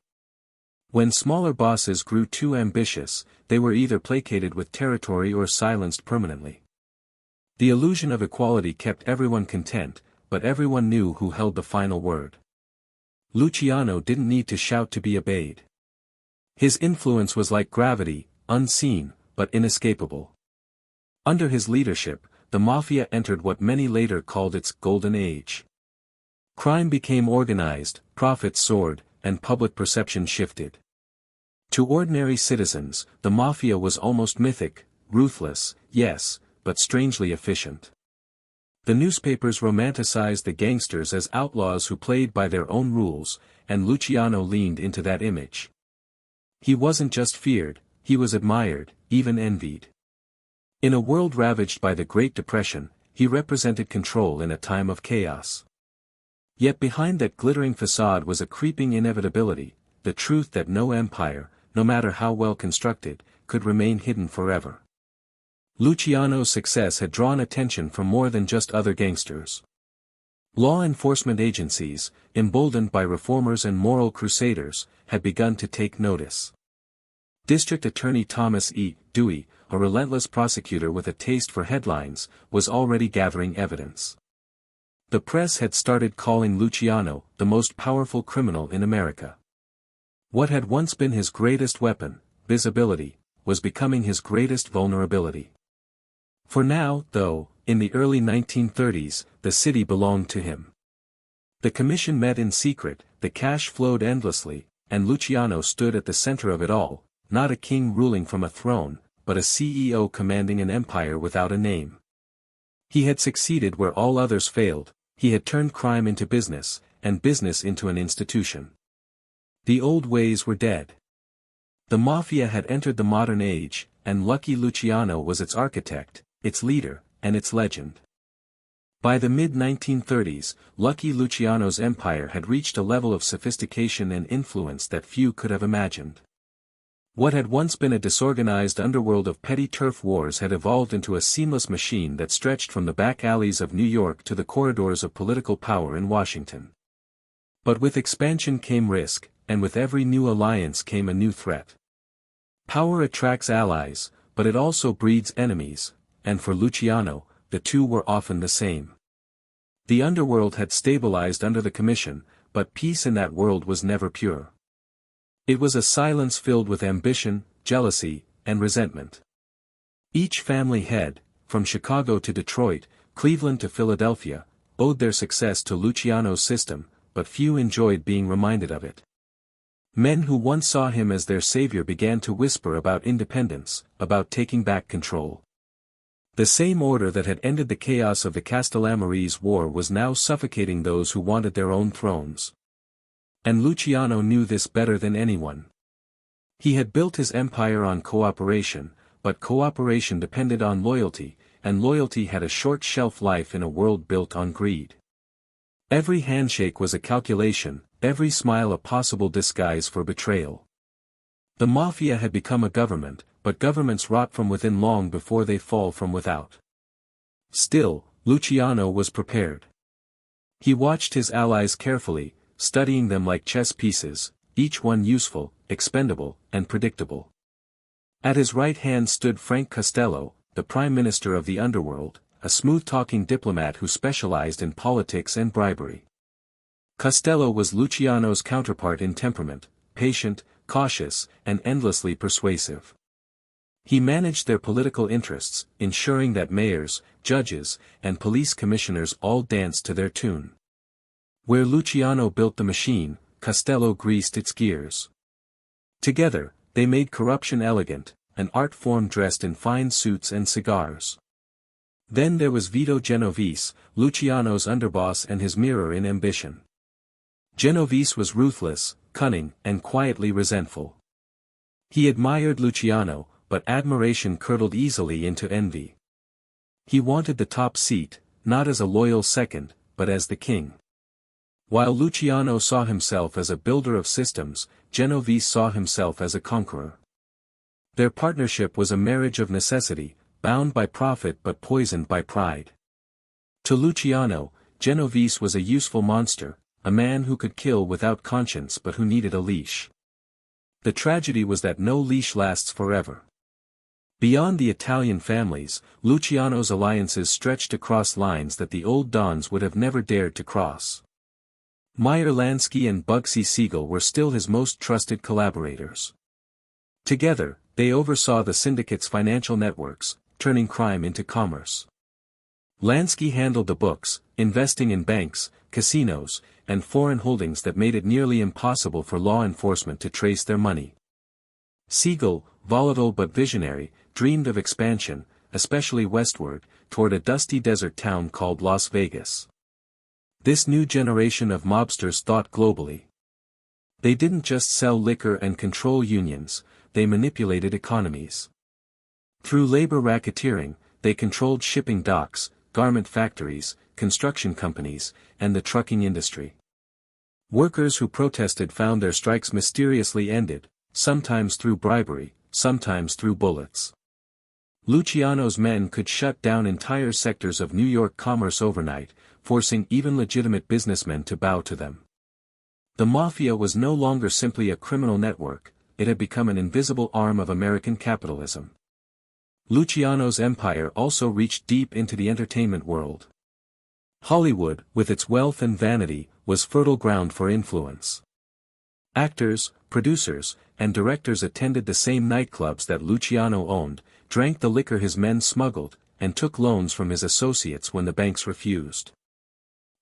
When smaller bosses grew too ambitious, they were either placated with territory or silenced permanently. The illusion of equality kept everyone content, but everyone knew who held the final word. Luciano didn't need to shout to be obeyed. His influence was like gravity, unseen, but inescapable. Under his leadership, the mafia entered what many later called its golden age. Crime became organized, profits soared, and public perception shifted. To ordinary citizens, the mafia was almost mythic, ruthless, yes, but strangely efficient. The newspapers romanticized the gangsters as outlaws who played by their own rules, and Luciano leaned into that image. He wasn't just feared, he was admired, even envied. In a world ravaged by the Great Depression, he represented control in a time of chaos. Yet behind that glittering facade was a creeping inevitability, the truth that no empire, no matter how well constructed, could remain hidden forever. Luciano's success had drawn attention from more than just other gangsters. Law enforcement agencies, emboldened by reformers and moral crusaders, had begun to take notice. District Attorney Thomas E. Dewey, a relentless prosecutor with a taste for headlines, was already gathering evidence. The press had started calling Luciano the most powerful criminal in America. What had once been his greatest weapon, visibility, was becoming his greatest vulnerability. For now, though, in the early 1930s, the city belonged to him. The commission met in secret, the cash flowed endlessly, and Luciano stood at the center of it all, not a king ruling from a throne, but a CEO commanding an empire without a name. He had succeeded where all others failed, he had turned crime into business, and business into an institution. The old ways were dead. The mafia had entered the modern age, and Lucky Luciano was its architect, its leader, and its legend. By the mid-1930s, Lucky Luciano's empire had reached a level of sophistication and influence that few could have imagined. What had once been a disorganized underworld of petty turf wars had evolved into a seamless machine that stretched from the back alleys of New York to the corridors of political power in Washington. But with expansion came risk, and with every new alliance came a new threat. Power attracts allies, but it also breeds enemies, and for Luciano, the two were often the same. The underworld had stabilized under the commission, but peace in that world was never pure. It was a silence filled with ambition, jealousy, and resentment. Each family head, from Chicago to Detroit, Cleveland to Philadelphia, owed their success to Luciano's system, but few enjoyed being reminded of it. Men who once saw him as their savior began to whisper about independence, about taking back control. The same order that had ended the chaos of the Castellamarese War was now suffocating those who wanted their own thrones. And Luciano knew this better than anyone. He had built his empire on cooperation, but cooperation depended on loyalty, and loyalty had a short shelf life in a world built on greed. Every handshake was a calculation, every smile a possible disguise for betrayal. The mafia had become a government, but governments rot from within long before they fall from without. Still, Luciano was prepared. He watched his allies carefully, studying them like chess pieces, each one useful, expendable, and predictable. At his right hand stood Frank Costello, the Prime Minister of the underworld, a smooth-talking diplomat who specialized in politics and bribery. Costello was Luciano's counterpart in temperament, patient, cautious, and endlessly persuasive. He managed their political interests, ensuring that mayors, judges, and police commissioners all danced to their tune. Where Luciano built the machine, Costello greased its gears. Together, they made corruption elegant, an art form dressed in fine suits and cigars. Then there was Vito Genovese, Luciano's underboss and his mirror in ambition. Genovese was ruthless, cunning, and quietly resentful. He admired Luciano, but admiration curdled easily into envy. He wanted the top seat, not as a loyal second, but as the king. While Luciano saw himself as a builder of systems, Genovese saw himself as a conqueror. Their partnership was a marriage of necessity, bound by profit but poisoned by pride. To Luciano, Genovese was a useful monster, a man who could kill without conscience but who needed a leash. The tragedy was that no leash lasts forever. Beyond the Italian families, Luciano's alliances stretched across lines that the old dons would have never dared to cross. Meyer Lansky and Bugsy Siegel were still his most trusted collaborators. Together, they oversaw the syndicate's financial networks, turning crime into commerce. Lansky handled the books, investing in banks, casinos, and foreign holdings that made it nearly impossible for law enforcement to trace their money. Siegel, volatile but visionary, dreamed of expansion, especially westward, toward a dusty desert town called Las Vegas. This new generation of mobsters thought globally. They didn't just sell liquor and control unions, they manipulated economies. Through labor racketeering, they controlled shipping docks, garment factories, construction companies, and the trucking industry. Workers who protested found their strikes mysteriously ended, sometimes through bribery, sometimes through bullets. Luciano's men could shut down entire sectors of New York commerce overnight, forcing even legitimate businessmen to bow to them. The mafia was no longer simply a criminal network, it had become an invisible arm of American capitalism. Luciano's empire also reached deep into the entertainment world. Hollywood, with its wealth and vanity, was fertile ground for influence. Actors, producers, and directors attended the same nightclubs that Luciano owned, drank the liquor his men smuggled, and took loans from his associates when the banks refused.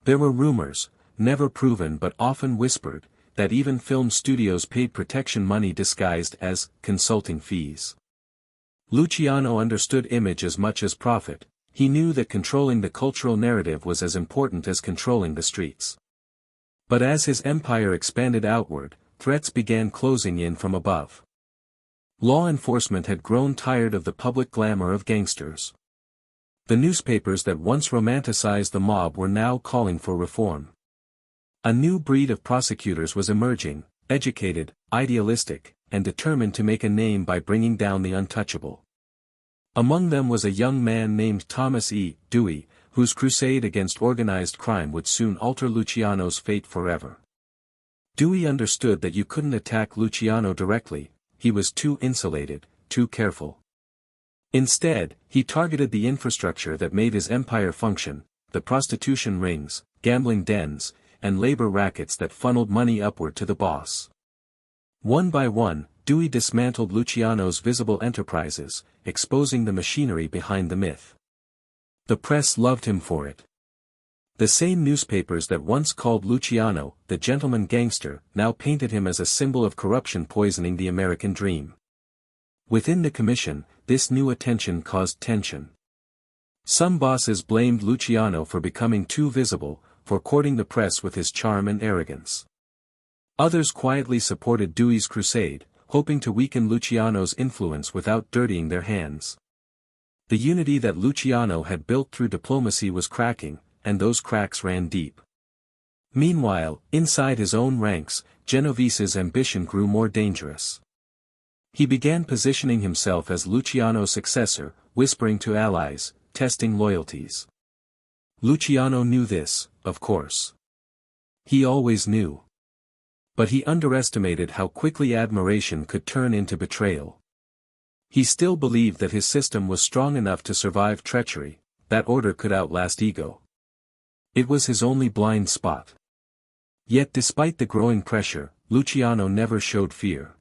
There were rumors, never proven but often whispered, that even film studios paid protection money disguised as consulting fees. Luciano understood image as much as profit. He knew that controlling the cultural narrative was as important as controlling the streets. But as his empire expanded outward, threats began closing in from above. Law enforcement had grown tired of the public glamour of gangsters. The newspapers that once romanticized the mob were now calling for reform. A new breed of prosecutors was emerging, educated, idealistic, and determined to make a name by bringing down the untouchable. Among them was a young man named Thomas E. Dewey, whose crusade against organized crime would soon alter Luciano's fate forever. Dewey understood that you couldn't attack Luciano directly, he was too insulated, too careful. Instead, he targeted the infrastructure that made his empire function, the prostitution rings, gambling dens, and labor rackets that funneled money upward to the boss. One by one, Dewey dismantled Luciano's visible enterprises, exposing the machinery behind the myth. The press loved him for it. The same newspapers that once called Luciano the gentleman gangster now painted him as a symbol of corruption poisoning the American dream. Within the commission, this new attention caused tension. Some bosses blamed Luciano for becoming too visible, for courting the press with his charm and arrogance. Others quietly supported Dewey's crusade, hoping to weaken Luciano's influence without dirtying their hands. The unity that Luciano had built through diplomacy was cracking, and those cracks ran deep. Meanwhile, inside his own ranks, Genovese's ambition grew more dangerous. He began positioning himself as Luciano's successor, whispering to allies, testing loyalties. Luciano knew this, of course. He always knew. But he underestimated how quickly admiration could turn into betrayal. He still believed that his system was strong enough to survive treachery, that order could outlast ego. It was his only blind spot. Yet despite the growing pressure, Luciano never showed fear.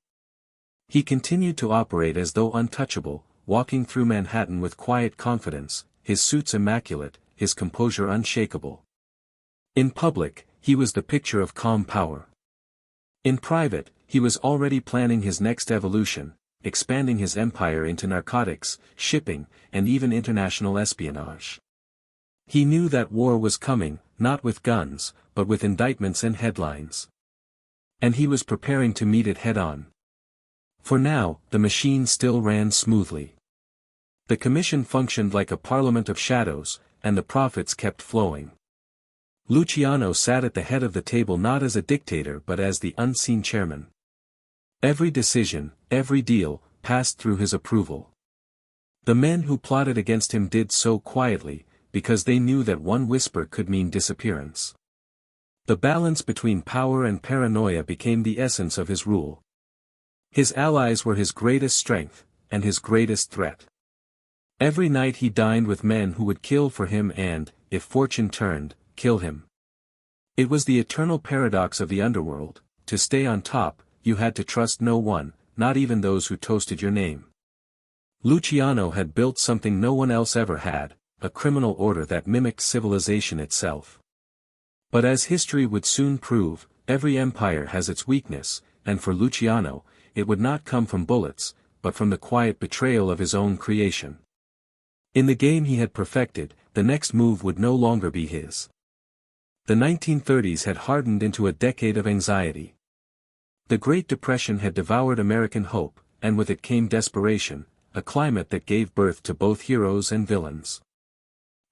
He continued to operate as though untouchable, walking through Manhattan with quiet confidence, his suits immaculate, his composure unshakable. In public, he was the picture of calm power. In private, he was already planning his next evolution, expanding his empire into narcotics, shipping, and even international espionage. He knew that war was coming, not with guns, but with indictments and headlines. And he was preparing to meet it head-on. For now, the machine still ran smoothly. The commission functioned like a parliament of shadows, and the profits kept flowing. Luciano sat at the head of the table not as a dictator but as the unseen chairman. Every decision, every deal, passed through his approval. The men who plotted against him did so quietly, because they knew that one whisper could mean disappearance. The balance between power and paranoia became the essence of his rule. His allies were his greatest strength, and his greatest threat. Every night he dined with men who would kill for him and, if fortune turned, kill him. It was the eternal paradox of the underworld: to stay on top, you had to trust no one, not even those who toasted your name. Luciano had built something no one else ever had, a criminal order that mimicked civilization itself. But as history would soon prove, every empire has its weakness, and for Luciano, it would not come from bullets, but from the quiet betrayal of his own creation. In the game he had perfected, the next move would no longer be his. The 1930s had hardened into a decade of anxiety. The Great Depression had devoured American hope, and with it came desperation, a climate that gave birth to both heroes and villains.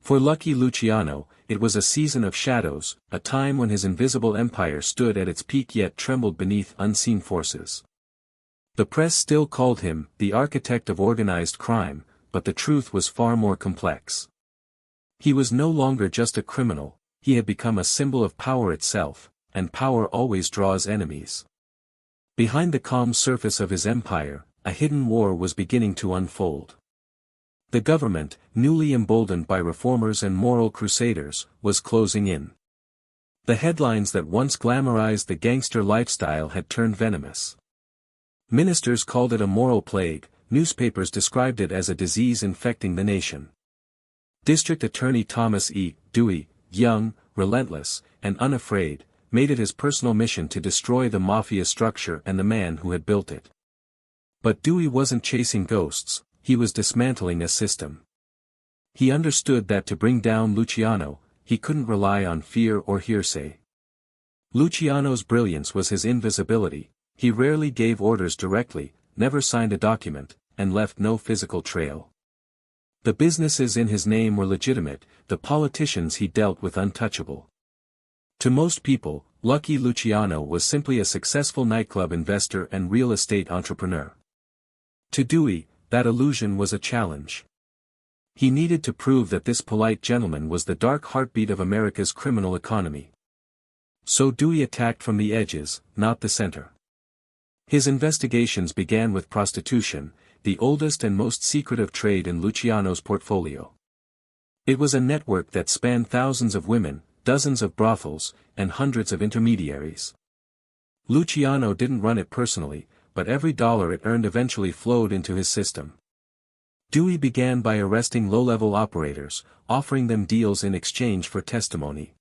For Lucky Luciano, it was a season of shadows, a time when his invisible empire stood at its peak yet trembled beneath unseen forces. The press still called him the architect of organized crime, but the truth was far more complex. He was no longer just a criminal, he had become a symbol of power itself, and power always draws enemies. Behind the calm surface of his empire, a hidden war was beginning to unfold. The government, newly emboldened by reformers and moral crusaders, was closing in. The headlines that once glamorized the gangster lifestyle had turned venomous. Ministers called it a moral plague, newspapers described it as a disease infecting the nation. District Attorney Thomas E. Dewey, young, relentless, and unafraid, made it his personal mission to destroy the mafia structure and the man who had built it. But Dewey wasn't chasing ghosts, he was dismantling a system. He understood that to bring down Luciano, he couldn't rely on fear or hearsay. Luciano's brilliance was his invisibility, he rarely gave orders directly, never signed a document, and left no physical trail. The businesses in his name were legitimate, the politicians he dealt with untouchable. To most people, Lucky Luciano was simply a successful nightclub investor and real estate entrepreneur. To Dewey, that illusion was a challenge. He needed to prove that this polite gentleman was the dark heartbeat of America's criminal economy. So Dewey attacked from the edges, not the center. His investigations began with prostitution, the oldest and most secretive trade in Luciano's portfolio. It was a network that spanned thousands of women, dozens of brothels, and hundreds of intermediaries. Luciano didn't run it personally, but every dollar it earned eventually flowed into his system. Dewey began by arresting low-level operators, offering them deals in exchange for testimony.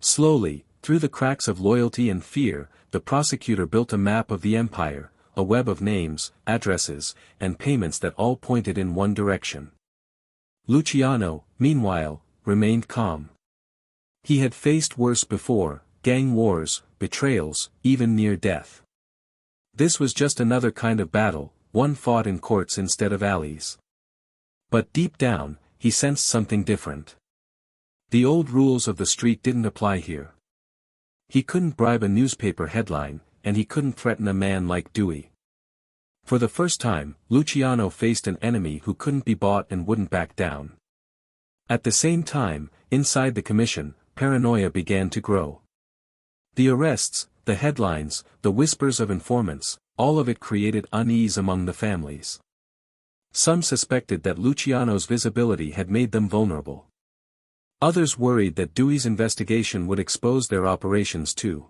Slowly, through the cracks of loyalty and fear, the prosecutor built a map of the empire, a web of names, addresses, and payments that all pointed in one direction. Luciano, meanwhile, remained calm. He had faced worse before, gang wars, betrayals, even near death. This was just another kind of battle, one fought in courts instead of alleys. But deep down, he sensed something different. The old rules of the street didn't apply here. He couldn't bribe a newspaper headline, and he couldn't threaten a man like Dewey. For the first time, Luciano faced an enemy who couldn't be bought and wouldn't back down. At the same time, inside the commission, paranoia began to grow. The arrests, the headlines, the whispers of informants, all of it created unease among the families. Some suspected that Luciano's visibility had made them vulnerable. Others worried that Dewey's investigation would expose their operations too.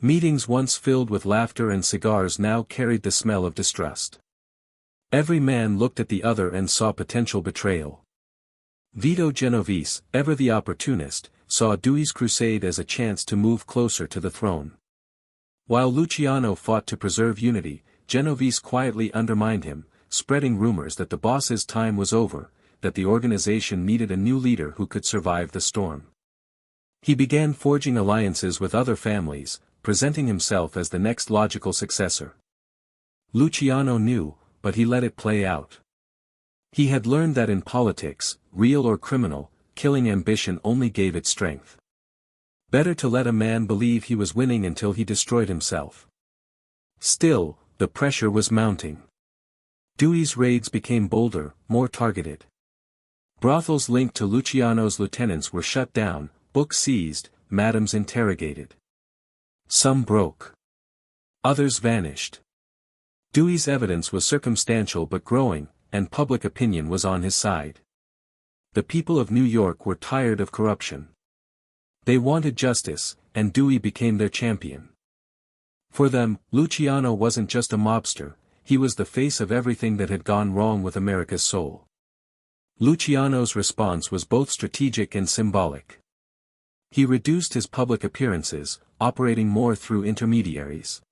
Meetings once filled with laughter and cigars now carried the smell of distrust. Every man looked at the other and saw potential betrayal. Vito Genovese, ever the opportunist, saw Dewey's crusade as a chance to move closer to the throne. While Luciano fought to preserve unity, Genovese quietly undermined him, spreading rumors that the boss's time was over, that the organization needed a new leader who could survive the storm. He began forging alliances with other families, presenting himself as the next logical successor. Luciano knew, but he let it play out. He had learned that in politics, real or criminal, killing ambition only gave it strength. Better to let a man believe he was winning until he destroyed himself. Still, the pressure was mounting. Dewey's raids became bolder, more targeted. Brothels linked to Luciano's lieutenants were shut down, books seized, madams interrogated. Some broke. Others vanished. Dewey's evidence was circumstantial but growing, and public opinion was on his side. The people of New York were tired of corruption. They wanted justice, and Dewey became their champion. For them, Luciano wasn't just a mobster, he was the face of everything that had gone wrong with America's soul. Luciano's response was both strategic and symbolic. He reduced his public appearances, operating more through intermediaries.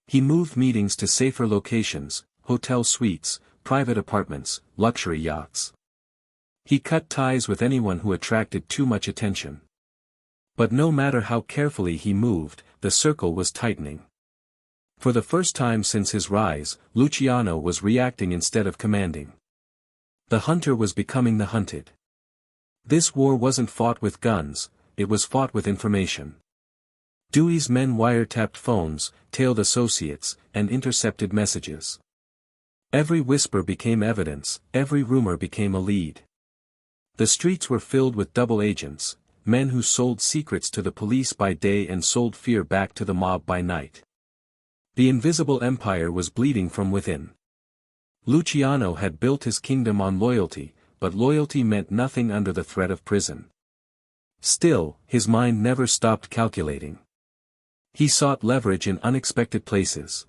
He moved meetings to safer locations, hotel suites, private apartments, luxury yachts. He cut ties with anyone who attracted too much attention. But no matter how carefully he moved, the circle was tightening. For the first time since his rise, Luciano was reacting instead of commanding. The hunter was becoming the hunted. This war wasn't fought with guns, it was fought with information. Dewey's men wiretapped phones, tailed associates, and intercepted messages. Every whisper became evidence, every rumor became a lead. The streets were filled with double agents, men who sold secrets to the police by day and sold fear back to the mob by night. The invisible empire was bleeding from within. Luciano had built his kingdom on loyalty, but loyalty meant nothing under the threat of prison. Still, his mind never stopped calculating. He sought leverage in unexpected places.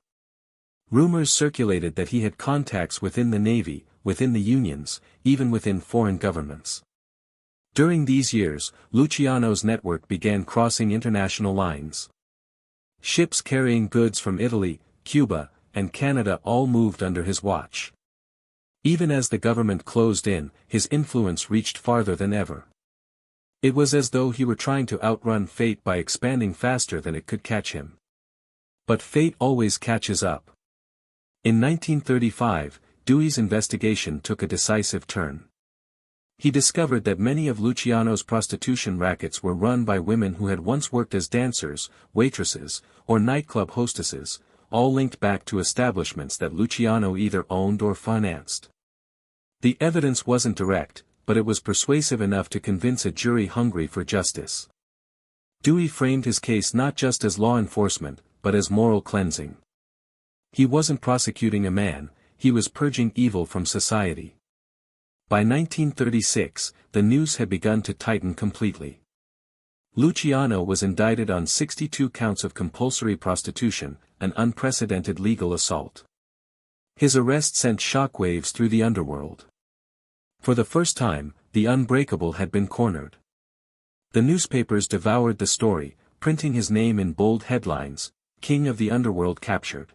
Rumors circulated that he had contacts within the Navy, within the unions, even within foreign governments. During these years, Luciano's network began crossing international lines. Ships carrying goods from Italy, Cuba, and Canada all moved under his watch. Even as the government closed in, his influence reached farther than ever. It was as though he were trying to outrun fate by expanding faster than it could catch him. But fate always catches up. In 1935, Dewey's investigation took a decisive turn. He discovered that many of Luciano's prostitution rackets were run by women who had once worked as dancers, waitresses, or nightclub hostesses, all linked back to establishments that Luciano either owned or financed. The evidence wasn't direct, but it was persuasive enough to convince a jury hungry for justice. Dewey framed his case not just as law enforcement, but as moral cleansing. He wasn't prosecuting a man, he was purging evil from society. By 1936, the noose had begun to tighten completely. Luciano was indicted on 62 counts of compulsory prostitution, an unprecedented legal assault. His arrest sent shockwaves through the underworld. For the first time, the unbreakable had been cornered. The newspapers devoured the story, printing his name in bold headlines, "King of the Underworld Captured."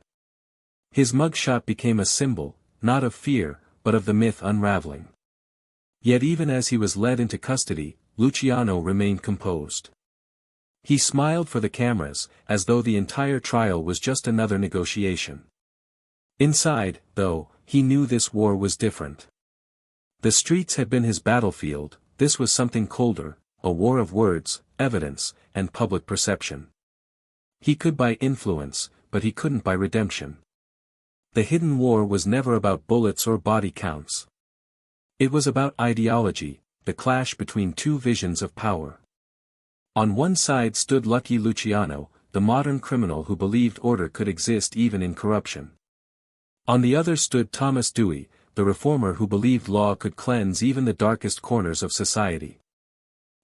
His mugshot became a symbol, not of fear, but of the myth unraveling. Yet even as he was led into custody, Luciano remained composed. He smiled for the cameras, as though the entire trial was just another negotiation. Inside, though, he knew this war was different. The streets had been his battlefield, this was something colder, a war of words, evidence, and public perception. He could buy influence, but he couldn't buy redemption. The hidden war was never about bullets or body counts. It was about ideology, the clash between two visions of power. On one side stood Lucky Luciano, the modern criminal who believed order could exist even in corruption. On the other stood Thomas Dewey, the reformer who believed law could cleanse even the darkest corners of society.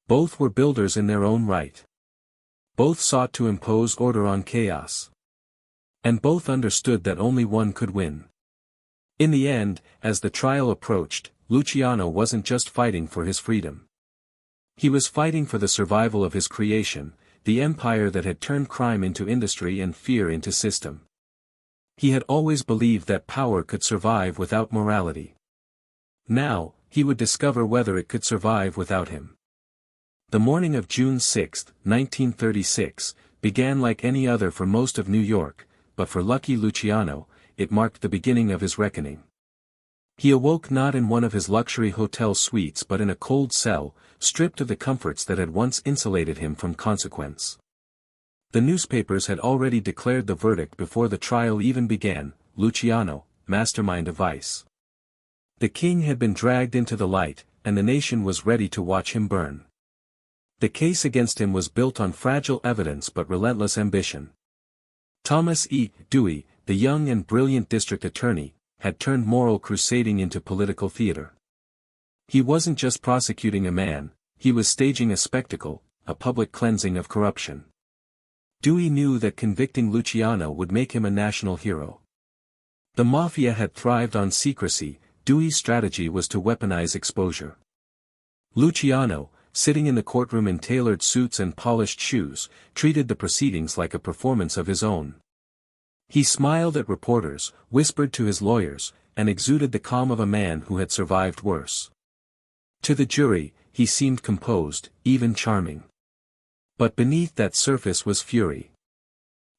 Both were builders in their own right. Both sought to impose order on chaos. And both understood that only one could win. In the end, as the trial approached, Luciano wasn't just fighting for his freedom. He was fighting for the survival of his creation, the empire that had turned crime into industry and fear into system. He had always believed that power could survive without morality. Now, he would discover whether it could survive without him. The morning of June 6, 1936, began like any other for most of New York, but for Lucky Luciano, it marked the beginning of his reckoning. He awoke not in one of his luxury hotel suites but in a cold cell, stripped of the comforts that had once insulated him from consequence. The newspapers had already declared the verdict before the trial even began: Luciano, mastermind of vice. The king had been dragged into the light, and the nation was ready to watch him burn. The case against him was built on fragile evidence but relentless ambition. Thomas E. Dewey, the young and brilliant district attorney, had turned moral crusading into political theater. He wasn't just prosecuting a man, he was staging a spectacle, a public cleansing of corruption. Dewey knew that convicting Luciano would make him a national hero. The mafia had thrived on secrecy. Dewey's strategy was to weaponize exposure. Luciano, sitting in the courtroom in tailored suits and polished shoes, treated the proceedings like a performance of his own. He smiled at reporters, whispered to his lawyers, and exuded the calm of a man who had survived worse. To the jury, he seemed composed, even charming. But beneath that surface was fury.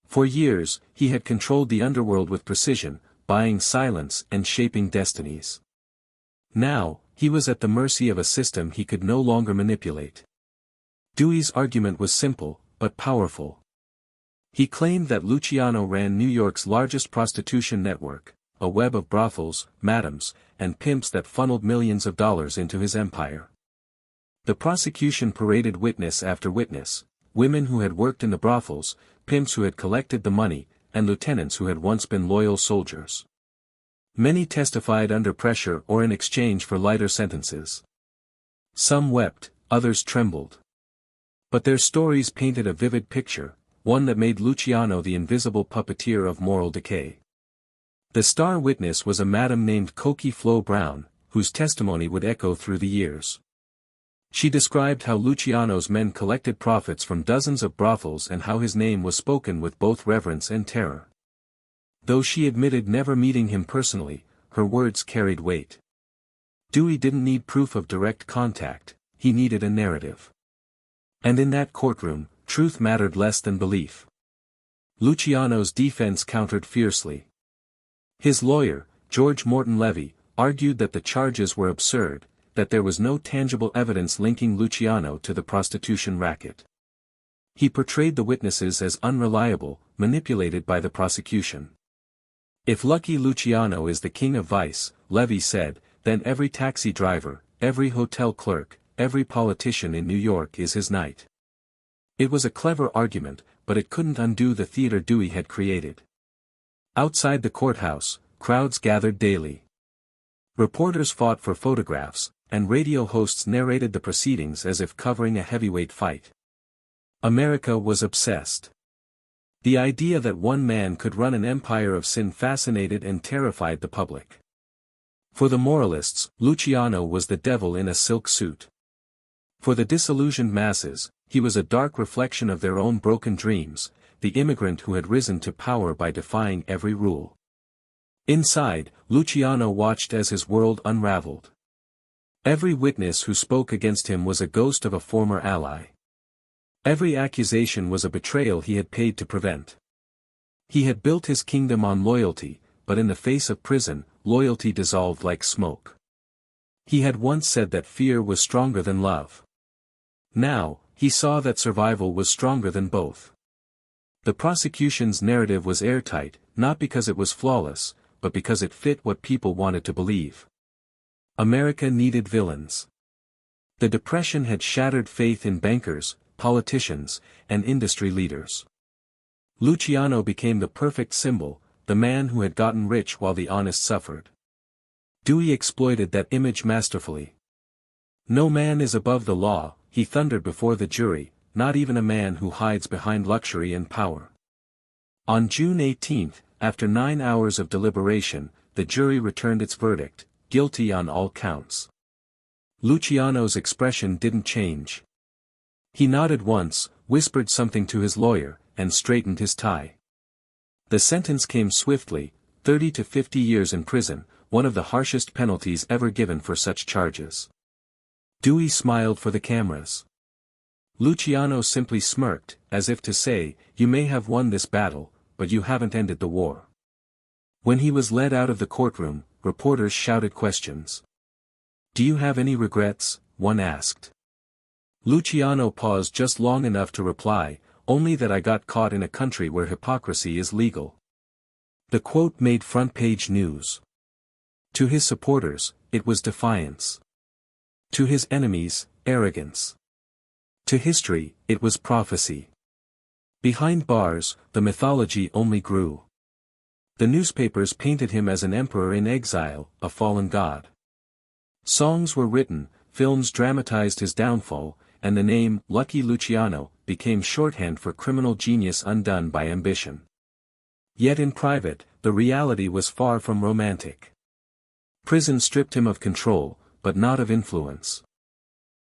For years, he had controlled the underworld with precision, buying silence and shaping destinies. Now, he was at the mercy of a system he could no longer manipulate. Dewey's argument was simple, but powerful. He claimed that Luciano ran New York's largest prostitution network, a web of brothels, madams, and pimps that funneled millions of dollars into his empire. The prosecution paraded witness after witness: women who had worked in the brothels, pimps who had collected the money, and lieutenants who had once been loyal soldiers. Many testified under pressure or in exchange for lighter sentences. Some wept, others trembled. But their stories painted a vivid picture, one that made Luciano the invisible puppeteer of moral decay. The star witness was a madam named Cokie Flo Brown, whose testimony would echo through the years. She described how Luciano's men collected profits from dozens of brothels and how his name was spoken with both reverence and terror. Though she admitted never meeting him personally, her words carried weight. Dewey didn't need proof of direct contact, he needed a narrative. And in that courtroom, truth mattered less than belief. Luciano's defense countered fiercely. His lawyer, George Morton Levy, argued that the charges were absurd, that there was no tangible evidence linking Luciano to the prostitution racket. He portrayed the witnesses as unreliable, manipulated by the prosecution. If Lucky Luciano is the king of vice, Levy said, then every taxi driver, every hotel clerk, every politician in New York is his knight. It was a clever argument, but it couldn't undo the theater Dewey had created. Outside the courthouse, crowds gathered daily. Reporters fought for photographs, and radio hosts narrated the proceedings as if covering a heavyweight fight. America was obsessed. The idea that one man could run an empire of sin fascinated and terrified the public. For the moralists, Luciano was the devil in a silk suit. For the disillusioned masses, he was a dark reflection of their own broken dreams, the immigrant who had risen to power by defying every rule. Inside, Luciano watched as his world unraveled. Every witness who spoke against him was a ghost of a former ally. Every accusation was a betrayal he had paid to prevent. He had built his kingdom on loyalty, but in the face of prison, loyalty dissolved like smoke. He had once said that fear was stronger than love. Now, he saw that survival was stronger than both. The prosecution's narrative was airtight, not because it was flawless, but because it fit what people wanted to believe. America needed villains. The Depression had shattered faith in bankers, politicians, and industry leaders. Luciano became the perfect symbol, the man who had gotten rich while the honest suffered. Dewey exploited that image masterfully. No man is above the law, he thundered before the jury, not even a man who hides behind luxury and power. On June 18, after 9 hours of deliberation, the jury returned its verdict, guilty on all counts. Luciano's expression didn't change. He nodded once, whispered something to his lawyer, and straightened his tie. The sentence came swiftly, 30 to 50 years in prison, one of the harshest penalties ever given for such charges. Dewey smiled for the cameras. Luciano simply smirked, as if to say, "You may have won this battle, but you haven't ended the war." When he was led out of the courtroom, reporters shouted questions. "Do you have any regrets?" one asked. Luciano paused just long enough to reply, "Only that I got caught in a country where hypocrisy is legal." The quote made front-page news. To his supporters, it was defiance. To his enemies, arrogance. To history, it was prophecy. Behind bars, the mythology only grew. The newspapers painted him as an emperor in exile, a fallen god. Songs were written, films dramatized his downfall, and the name, Lucky Luciano, became shorthand for criminal genius undone by ambition. Yet in private, the reality was far from romantic. Prison stripped him of control, but not of influence.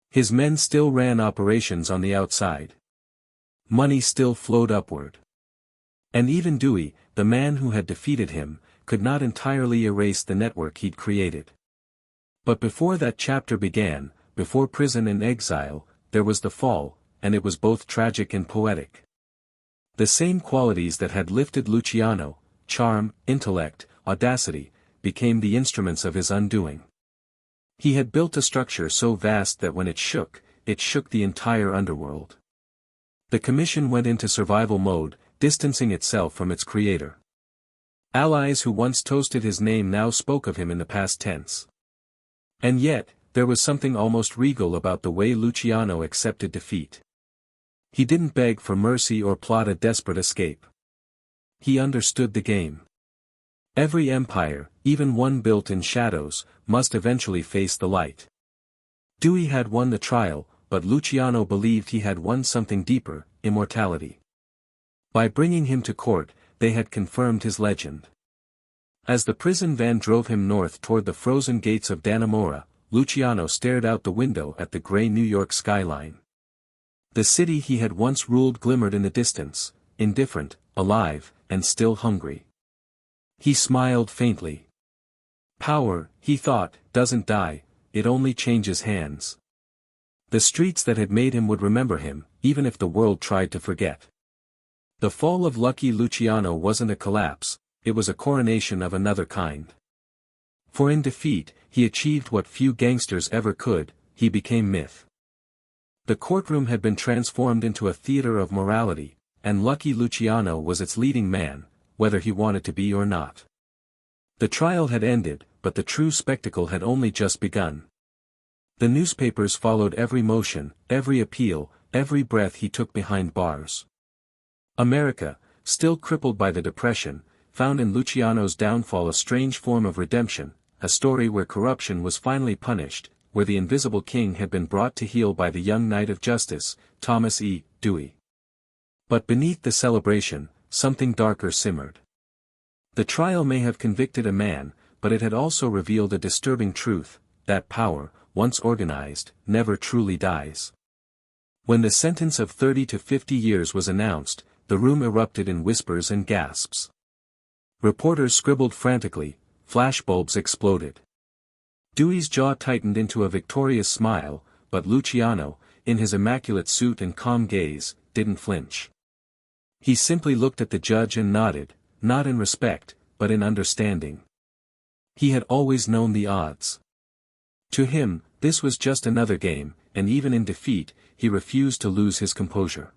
His men still ran operations on the outside. Money still flowed upward. And even Dewey, the man who had defeated him, could not entirely erase the network he'd created. But before that chapter began, before prison and exile, there was the fall, and it was both tragic and poetic. The same qualities that had lifted Luciano, charm, intellect, audacity, became the instruments of his undoing. He had built a structure so vast that when it shook the entire underworld. The commission went into survival mode, distancing itself from its creator. Allies who once toasted his name now spoke of him in the past tense. And yet, there was something almost regal about the way Luciano accepted defeat. He didn't beg for mercy or plot a desperate escape. He understood the game. Every empire, even one built in shadows, must eventually face the light. Dewey had won the trial, but Luciano believed he had won something deeper, immortality. By bringing him to court, they had confirmed his legend. As the prison van drove him north toward the frozen gates of Dannemora, Luciano stared out the window at the gray New York skyline. The city he had once ruled glimmered in the distance, indifferent, alive, and still hungry. He smiled faintly. Power, he thought, doesn't die, it only changes hands. The streets that had made him would remember him, even if the world tried to forget. The fall of Lucky Luciano wasn't a collapse, it was a coronation of another kind. For in defeat, he achieved what few gangsters ever could, he became myth. The courtroom had been transformed into a theater of morality, and Lucky Luciano was its leading man, whether he wanted to be or not. The trial had ended, but the true spectacle had only just begun. The newspapers followed every motion, every appeal, every breath he took behind bars. America, still crippled by the Depression, found in Luciano's downfall a strange form of redemption, a story where corruption was finally punished, where the invisible king had been brought to heel by the young knight of justice, Thomas E. Dewey. But beneath the celebration, something darker simmered. The trial may have convicted a man, but it had also revealed a disturbing truth, that power, once organized, never truly dies. When the sentence of 30 to 50 years was announced, the room erupted in whispers and gasps. Reporters scribbled frantically, flashbulbs exploded. Dewey's jaw tightened into a victorious smile, but Luciano, in his immaculate suit and calm gaze, didn't flinch. He simply looked at the judge and nodded, not in respect, but in understanding. He had always known the odds. To him, this was just another game, and even in defeat, he refused to lose his composure.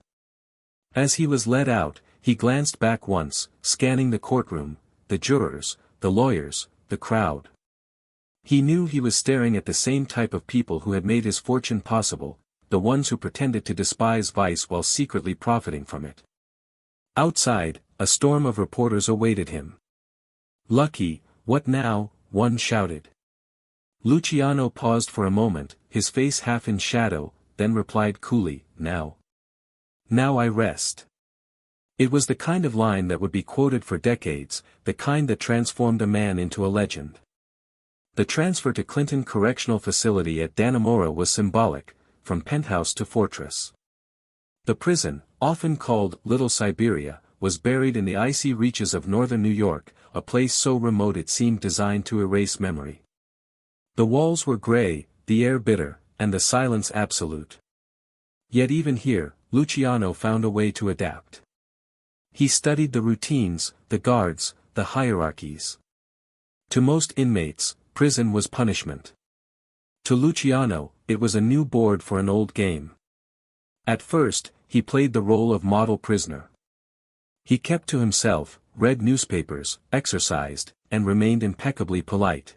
As he was led out, he glanced back once, scanning the courtroom, the jurors, the lawyers, the crowd. He knew he was staring at the same type of people who had made his fortune possible, the ones who pretended to despise vice while secretly profiting from it. Outside, a storm of reporters awaited him. "Lucky, what now?" one shouted. Luciano paused for a moment, his face half in shadow, then replied coolly, "Now. Now I rest." It was the kind of line that would be quoted for decades, the kind that transformed a man into a legend. The transfer to Clinton Correctional Facility at Dannemora was symbolic, from penthouse to fortress. The prison, often called Little Siberia, was buried in the icy reaches of northern New York, a place so remote it seemed designed to erase memory. The walls were gray, the air bitter, and the silence absolute. Yet even here, Luciano found a way to adapt. He studied the routines, the guards, the hierarchies. To most inmates, prison was punishment. To Luciano, it was a new board for an old game. At first, he played the role of model prisoner. He kept to himself, read newspapers, exercised, and remained impeccably polite.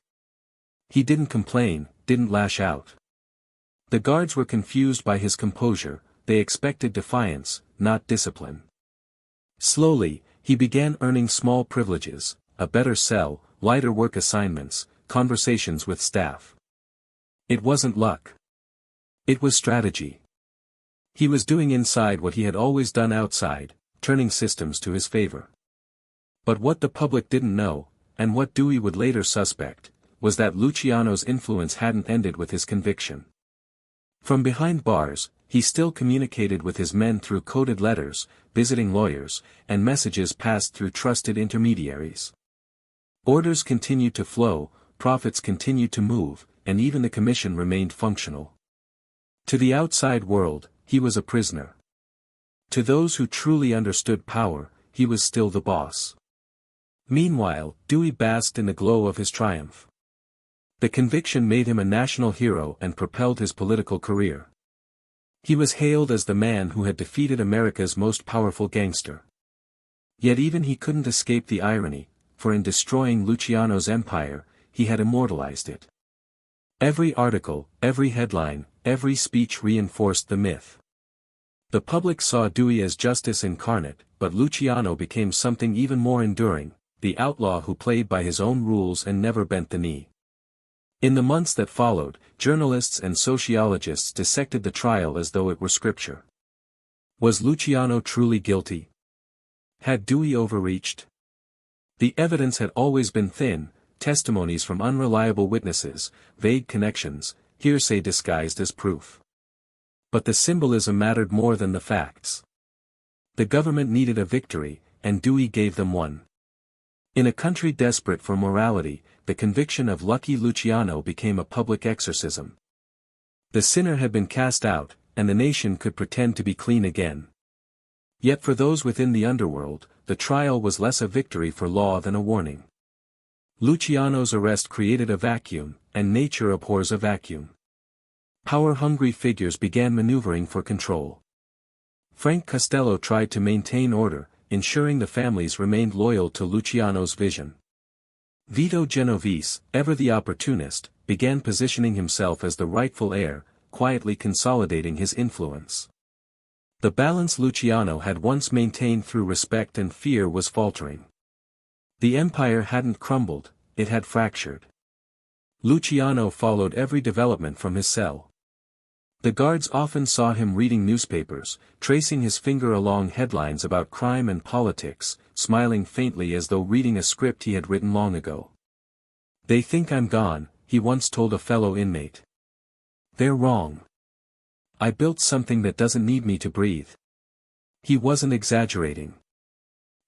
He didn't complain, didn't lash out. The guards were confused by his composure, they expected defiance, not discipline. Slowly, he began earning small privileges, a better cell, lighter work assignments, conversations with staff. It wasn't luck. It was strategy. He was doing inside what he had always done outside, turning systems to his favor. But what the public didn't know, and what Dewey would later suspect, was that Luciano's influence hadn't ended with his conviction. From behind bars, he still communicated with his men through coded letters, visiting lawyers, and messages passed through trusted intermediaries. Orders continued to flow, profits continued to move, and even the commission remained functional. To the outside world, he was a prisoner. To those who truly understood power, he was still the boss. Meanwhile, Dewey basked in the glow of his triumph. The conviction made him a national hero and propelled his political career. He was hailed as the man who had defeated America's most powerful gangster. Yet even he couldn't escape the irony, for in destroying Luciano's empire, he had immortalized it. Every article, every headline, every speech reinforced the myth. The public saw Dewey as justice incarnate, but Luciano became something even more enduring, the outlaw who played by his own rules and never bent the knee. In the months that followed, journalists and sociologists dissected the trial as though it were scripture. Was Luciano truly guilty? Had Dewey overreached? The evidence had always been thin, testimonies from unreliable witnesses, vague connections, hearsay disguised as proof. But the symbolism mattered more than the facts. The government needed a victory, and Dewey gave them one. In a country desperate for morality, the conviction of Lucky Luciano became a public exorcism. The sinner had been cast out, and the nation could pretend to be clean again. Yet for those within the underworld, the trial was less a victory for law than a warning. Luciano's arrest created a vacuum, and nature abhors a vacuum. Power-hungry figures began maneuvering for control. Frank Costello tried to maintain order, ensuring the families remained loyal to Luciano's vision. Vito Genovese, ever the opportunist, began positioning himself as the rightful heir, quietly consolidating his influence. The balance Luciano had once maintained through respect and fear was faltering. The empire hadn't crumbled, it had fractured. Luciano followed every development from his cell. The guards often saw him reading newspapers, tracing his finger along headlines about crime and politics, smiling faintly as though reading a script he had written long ago. "They think I'm gone," he once told a fellow inmate. "They're wrong. I built something that doesn't need me to breathe." He wasn't exaggerating.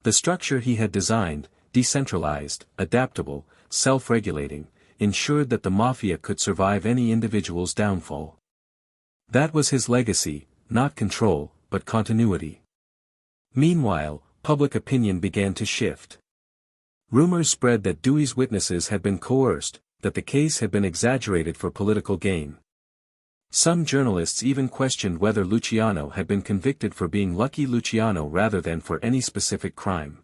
The structure he had designed, decentralized, adaptable, self-regulating, ensured that the mafia could survive any individual's downfall. That was his legacy, not control, but continuity. Meanwhile, public opinion began to shift. Rumors spread that Dewey's witnesses had been coerced, that the case had been exaggerated for political gain. Some journalists even questioned whether Luciano had been convicted for being Lucky Luciano rather than for any specific crime.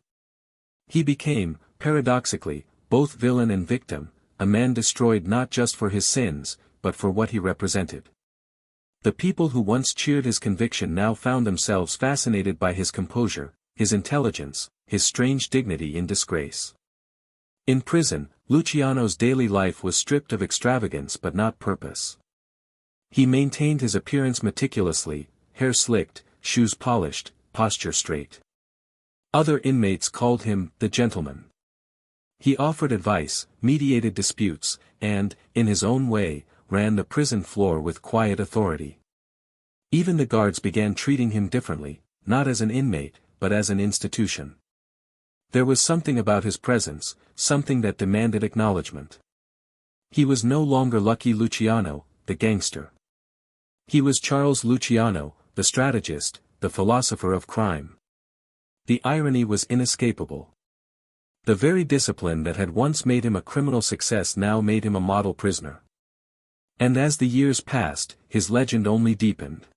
He became, paradoxically, both villain and victim, a man destroyed not just for his sins, but for what he represented. The people who once cheered his conviction now found themselves fascinated by his composure, his intelligence, his strange dignity in disgrace. In prison, Luciano's daily life was stripped of extravagance but not purpose. He maintained his appearance meticulously, hair slicked, shoes polished, posture straight. Other inmates called him the gentleman. He offered advice, mediated disputes, and, in his own way, ran the prison floor with quiet authority. Even the guards began treating him differently, not as an inmate, but as an institution. There was something about his presence, something that demanded acknowledgement. He was no longer Lucky Luciano, the gangster. He was Charles Luciano, the strategist, the philosopher of crime. The irony was inescapable. The very discipline that had once made him a criminal success now made him a model prisoner. And as the years passed, his legend only deepened.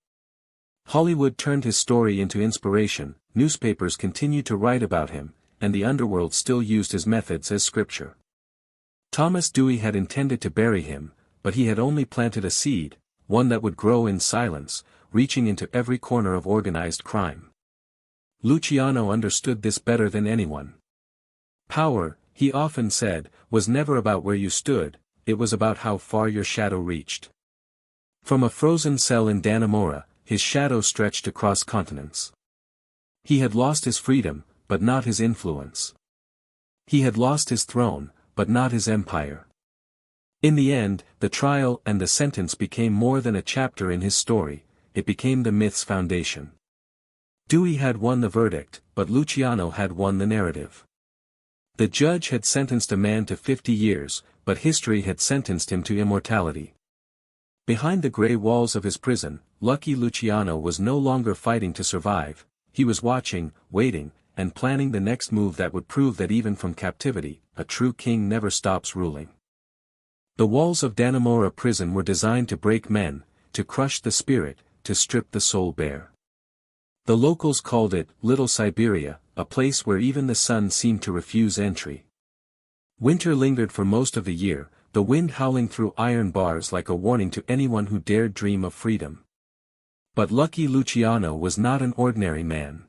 Hollywood turned his story into inspiration, newspapers continued to write about him, and the underworld still used his methods as scripture. Thomas Dewey had intended to bury him, but he had only planted a seed, one that would grow in silence, reaching into every corner of organized crime. Luciano understood this better than anyone. Power, he often said, was never about where you stood, it was about how far your shadow reached. From a frozen cell in Dannemora, his shadow stretched across continents. He had lost his freedom, but not his influence. He had lost his throne, but not his empire. In the end, the trial and the sentence became more than a chapter in his story, it became the myth's foundation. Dewey had won the verdict, but Luciano had won the narrative. The judge had sentenced a man to 50 years, but history had sentenced him to immortality. Behind the grey walls of his prison, Lucky Luciano was no longer fighting to survive, he was watching, waiting, and planning the next move that would prove that even from captivity, a true king never stops ruling. The walls of Dannemora prison were designed to break men, to crush the spirit, to strip the soul bare. The locals called it Little Siberia, a place where even the sun seemed to refuse entry. Winter lingered for most of the year, the wind howling through iron bars like a warning to anyone who dared dream of freedom. But Lucky Luciano was not an ordinary man.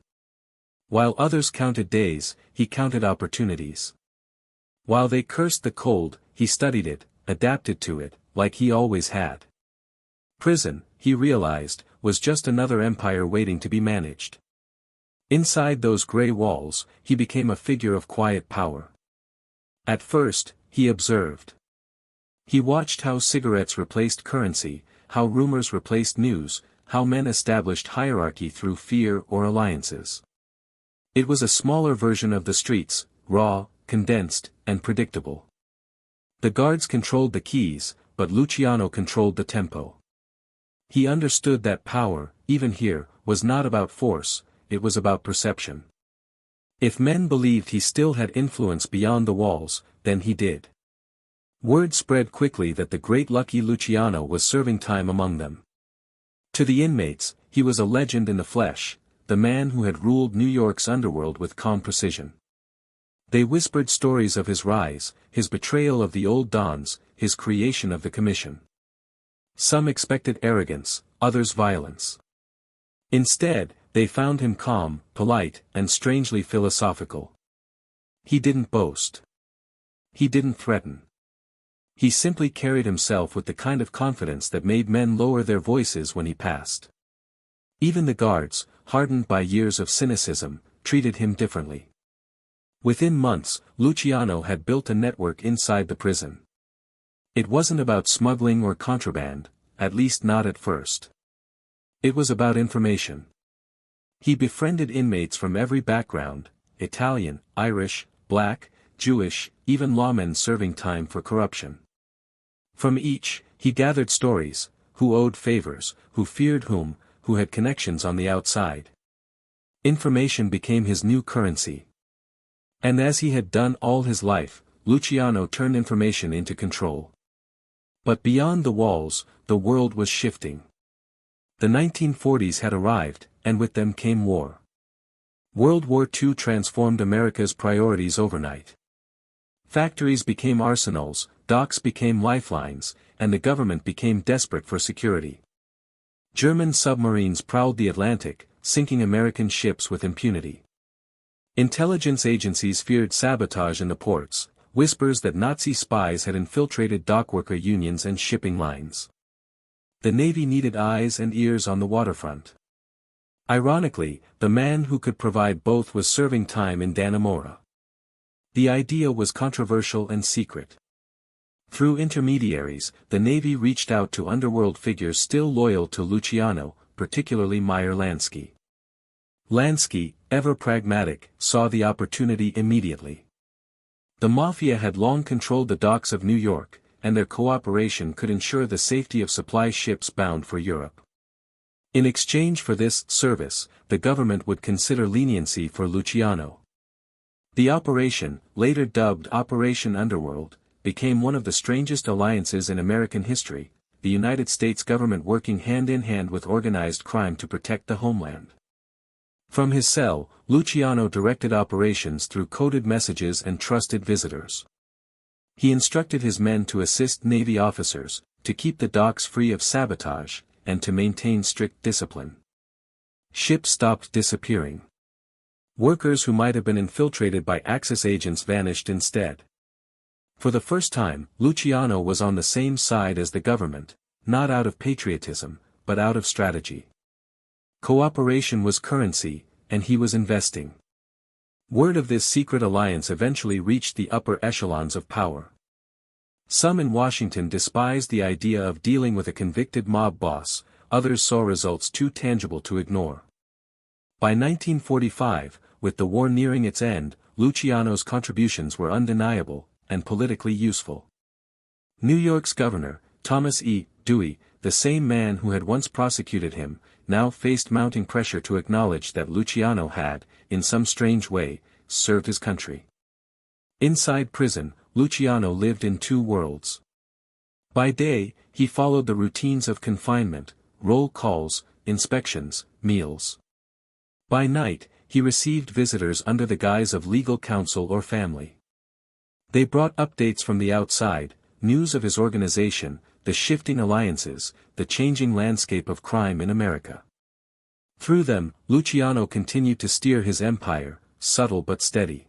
While others counted days, he counted opportunities. While they cursed the cold, he studied it, adapted to it, like he always had. Prison, he realized, was just another empire waiting to be managed. Inside those grey walls, he became a figure of quiet power. At first, he observed. He watched how cigarettes replaced currency, how rumors replaced news, how men established hierarchy through fear or alliances. It was a smaller version of the streets, raw, condensed, and predictable. The guards controlled the keys, but Luciano controlled the tempo. He understood that power, even here, was not about force, it was about perception. If men believed he still had influence beyond the walls, then he did. Word spread quickly that the great Lucky Luciano was serving time among them. To the inmates, he was a legend in the flesh, the man who had ruled New York's underworld with calm precision. They whispered stories of his rise, his betrayal of the old dons, his creation of the commission. Some expected arrogance, others violence. Instead, they found him calm, polite, and strangely philosophical. He didn't boast. He didn't threaten. He simply carried himself with the kind of confidence that made men lower their voices when he passed. Even the guards, hardened by years of cynicism, treated him differently. Within months, Luciano had built a network inside the prison. It wasn't about smuggling or contraband, at least not at first. It was about information. He befriended inmates from every background, Italian, Irish, black, Jewish, even lawmen serving time for corruption. From each, he gathered stories, who owed favors, who feared whom, who had connections on the outside. Information became his new currency. And as he had done all his life, Luciano turned information into control. But beyond the walls, the world was shifting. The 1940s had arrived, and with them came war. World War II transformed America's priorities overnight. Factories became arsenals, docks became lifelines, and the government became desperate for security. German submarines prowled the Atlantic, sinking American ships with impunity. Intelligence agencies feared sabotage in the ports, whispers that Nazi spies had infiltrated dockworker unions and shipping lines. The Navy needed eyes and ears on the waterfront. Ironically, the man who could provide both was serving time in Dannemora. The idea was controversial and secret. Through intermediaries, the Navy reached out to underworld figures still loyal to Luciano, particularly Meyer Lansky. Lansky, ever pragmatic, saw the opportunity immediately. The Mafia had long controlled the docks of New York, and their cooperation could ensure the safety of supply ships bound for Europe. In exchange for this service, the government would consider leniency for Luciano. The operation, later dubbed Operation Underworld, became one of the strangest alliances in American history, the United States government working hand in hand with organized crime to protect the homeland. From his cell, Luciano directed operations through coded messages and trusted visitors. He instructed his men to assist Navy officers, to keep the docks free of sabotage, and to maintain strict discipline. Ships stopped disappearing. Workers who might have been infiltrated by Axis agents vanished instead. For the first time, Luciano was on the same side as the government, not out of patriotism, but out of strategy. Cooperation was currency, and he was investing. Word of this secret alliance eventually reached the upper echelons of power. Some in Washington despised the idea of dealing with a convicted mob boss, others saw results too tangible to ignore. By 1945, with the war nearing its end, Luciano's contributions were undeniable, and politically useful. New York's governor, Thomas E. Dewey, the same man who had once prosecuted him, now faced mounting pressure to acknowledge that Luciano had, in some strange way, served his country. Inside prison, Luciano lived in two worlds. By day, he followed the routines of confinement, roll calls, inspections, meals. By night, he received visitors under the guise of legal counsel or family. They brought updates from the outside, news of his organization, the shifting alliances, the changing landscape of crime in America. Through them, Luciano continued to steer his empire, subtle but steady.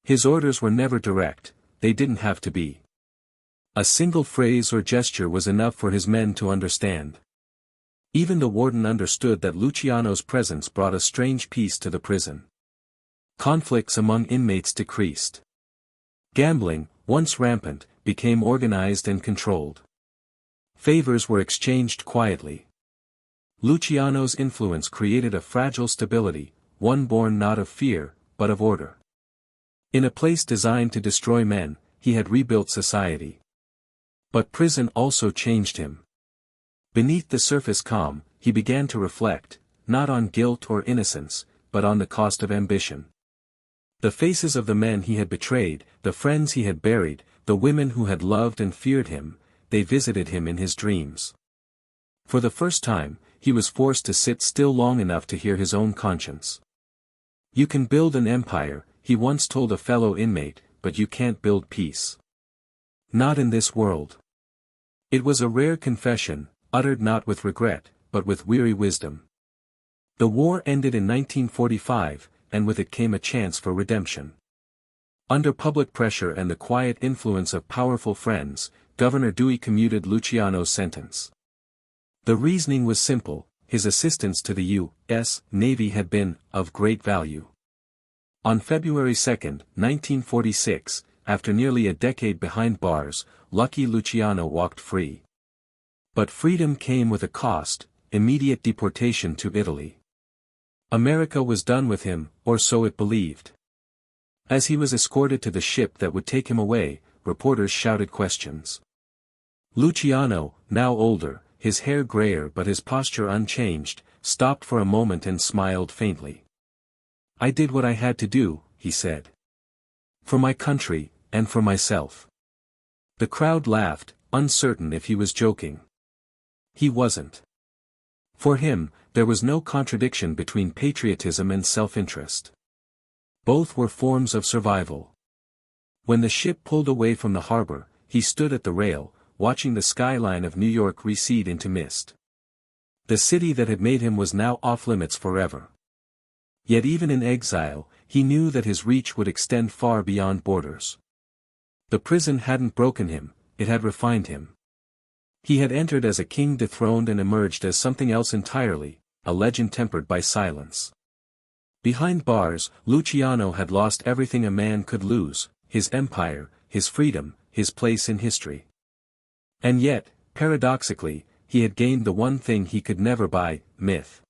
His orders were never direct, they didn't have to be. A single phrase or gesture was enough for his men to understand. Even the warden understood that Luciano's presence brought a strange peace to the prison. Conflicts among inmates decreased. Gambling, once rampant, became organized and controlled. Favors were exchanged quietly. Luciano's influence created a fragile stability, one born not of fear, but of order. In a place designed to destroy men, he had rebuilt society. But prison also changed him. Beneath the surface calm, he began to reflect, not on guilt or innocence, but on the cost of ambition. The faces of the men he had betrayed, the friends he had buried, the women who had loved and feared him, they visited him in his dreams. For the first time, he was forced to sit still long enough to hear his own conscience. "You can build an empire," he once told a fellow inmate, "but you can't build peace. Not in this world." It was a rare confession, uttered not with regret, but with weary wisdom. The war ended in 1945, and with it came a chance for redemption. Under public pressure and the quiet influence of powerful friends, Governor Dewey commuted Luciano's sentence. The reasoning was simple: his assistance to the U.S. Navy had been of great value. On February 2, 1946, after nearly a decade behind bars, Lucky Luciano walked free. But freedom came with a cost: immediate deportation to Italy. America was done with him, or so it believed. As he was escorted to the ship that would take him away, reporters shouted questions. Luciano, now older, his hair grayer but his posture unchanged, stopped for a moment and smiled faintly. "I did what I had to do," he said. "For my country, and for myself." The crowd laughed, uncertain if he was joking. He wasn't. For him, there was no contradiction between patriotism and self-interest. Both were forms of survival. When the ship pulled away from the harbor, he stood at the rail, watching the skyline of New York recede into mist. The city that had made him was now off-limits forever. Yet even in exile, he knew that his reach would extend far beyond borders. The prison hadn't broken him, it had refined him. He had entered as a king dethroned and emerged as something else entirely, a legend tempered by silence. Behind bars, Luciano had lost everything a man could lose: his empire, his freedom, his place in history. And yet, paradoxically, he had gained the one thing he could never buy: myth.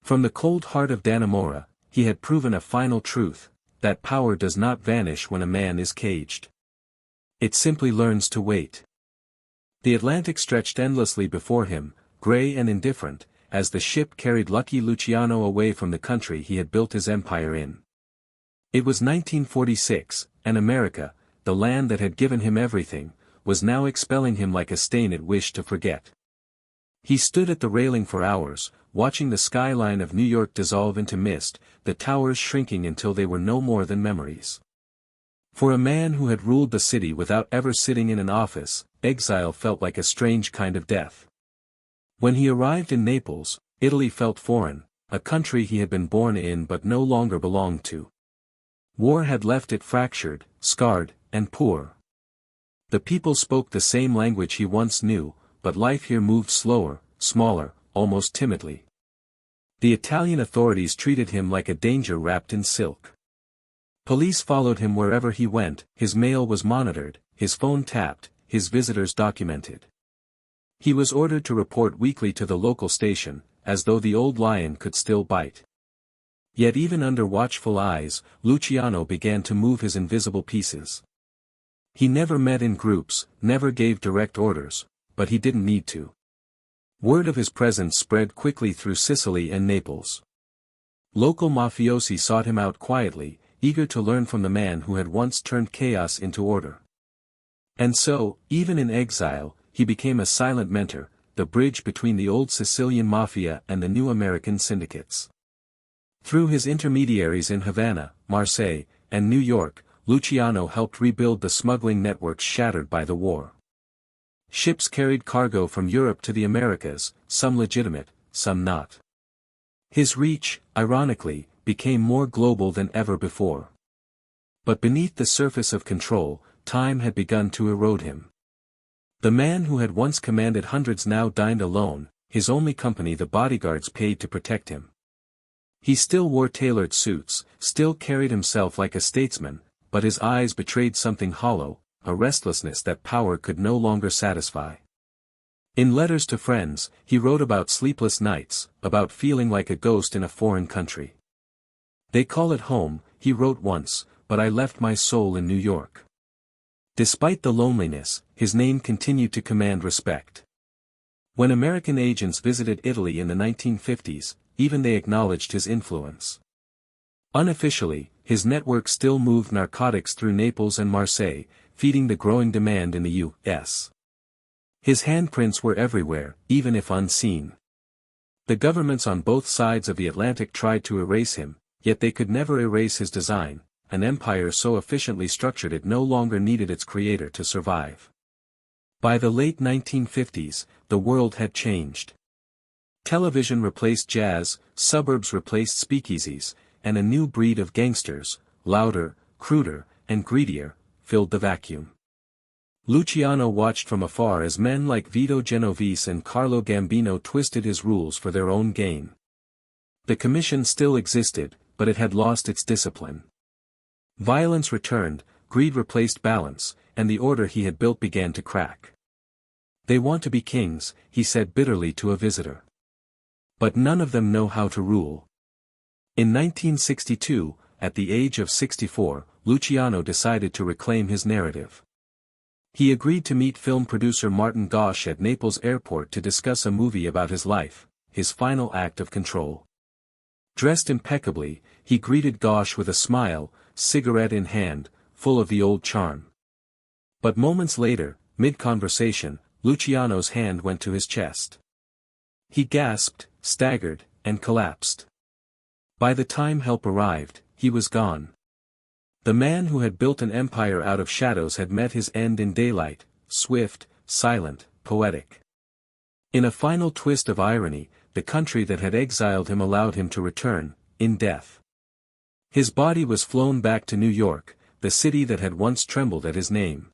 From the cold heart of Dannemora, he had proven a final truth: that power does not vanish when a man is caged. It simply learns to wait. The Atlantic stretched endlessly before him, gray and indifferent, as the ship carried Lucky Luciano away from the country he had built his empire in. It was 1946, and America, the land that had given him everything, was now expelling him like a stain it wished to forget. He stood at the railing for hours, watching the skyline of New York dissolve into mist, the towers shrinking until they were no more than memories. For a man who had ruled the city without ever sitting in an office, exile felt like a strange kind of death. When he arrived in Naples, Italy felt foreign, a country he had been born in but no longer belonged to. War had left it fractured, scarred, and poor. The people spoke the same language he once knew, but life here moved slower, smaller, almost timidly. The Italian authorities treated him like a danger wrapped in silk. Police followed him wherever he went, his mail was monitored, his phone tapped, his visitors documented. He was ordered to report weekly to the local station, as though the old lion could still bite. Yet even under watchful eyes, Luciano began to move his invisible pieces. He never met in groups, never gave direct orders, but he didn't need to. Word of his presence spread quickly through Sicily and Naples. Local mafiosi sought him out quietly, eager to learn from the man who had once turned chaos into order. And so, even in exile, he became a silent mentor, the bridge between the old Sicilian mafia and the new American syndicates. Through his intermediaries in Havana, Marseille, and New York, Luciano helped rebuild the smuggling networks shattered by the war. Ships carried cargo from Europe to the Americas, some legitimate, some not. His reach, ironically, became more global than ever before. But beneath the surface of control, time had begun to erode him. The man who had once commanded hundreds now dined alone, his only company the bodyguards paid to protect him. He still wore tailored suits, still carried himself like a statesman, but his eyes betrayed something hollow, a restlessness that power could no longer satisfy. In letters to friends, he wrote about sleepless nights, about feeling like a ghost in a foreign country. "They call it home," he wrote once, "but I left my soul in New York." Despite the loneliness, his name continued to command respect. When American agents visited Italy in the 1950s, even they acknowledged his influence. Unofficially, his network still moved narcotics through Naples and Marseille, feeding the growing demand in the U.S. His handprints were everywhere, even if unseen. The governments on both sides of the Atlantic tried to erase him, yet they could never erase his design, an empire so efficiently structured it no longer needed its creator to survive. By the late 1950s, the world had changed. Television replaced jazz, suburbs replaced speakeasies, and a new breed of gangsters, louder, cruder, and greedier, filled the vacuum. Luciano watched from afar as men like Vito Genovese and Carlo Gambino twisted his rules for their own gain. The commission still existed, but it had lost its discipline. Violence returned, greed replaced balance, and the order he had built began to crack. "They want to be kings," he said bitterly to a visitor. "But none of them know how to rule." In 1962, at the age of 64, Luciano decided to reclaim his narrative. He agreed to meet film producer Martin Gosch at Naples airport to discuss a movie about his life, his final act of control. Dressed impeccably, he greeted Gosch with a smile, cigarette in hand, full of the old charm. But moments later, mid-conversation, Luciano's hand went to his chest. He gasped, staggered, and collapsed. By the time help arrived, he was gone. The man who had built an empire out of shadows had met his end in daylight, swift, silent, poetic. In a final twist of irony, the country that had exiled him allowed him to return, in death. His body was flown back to New York, the city that had once trembled at his name.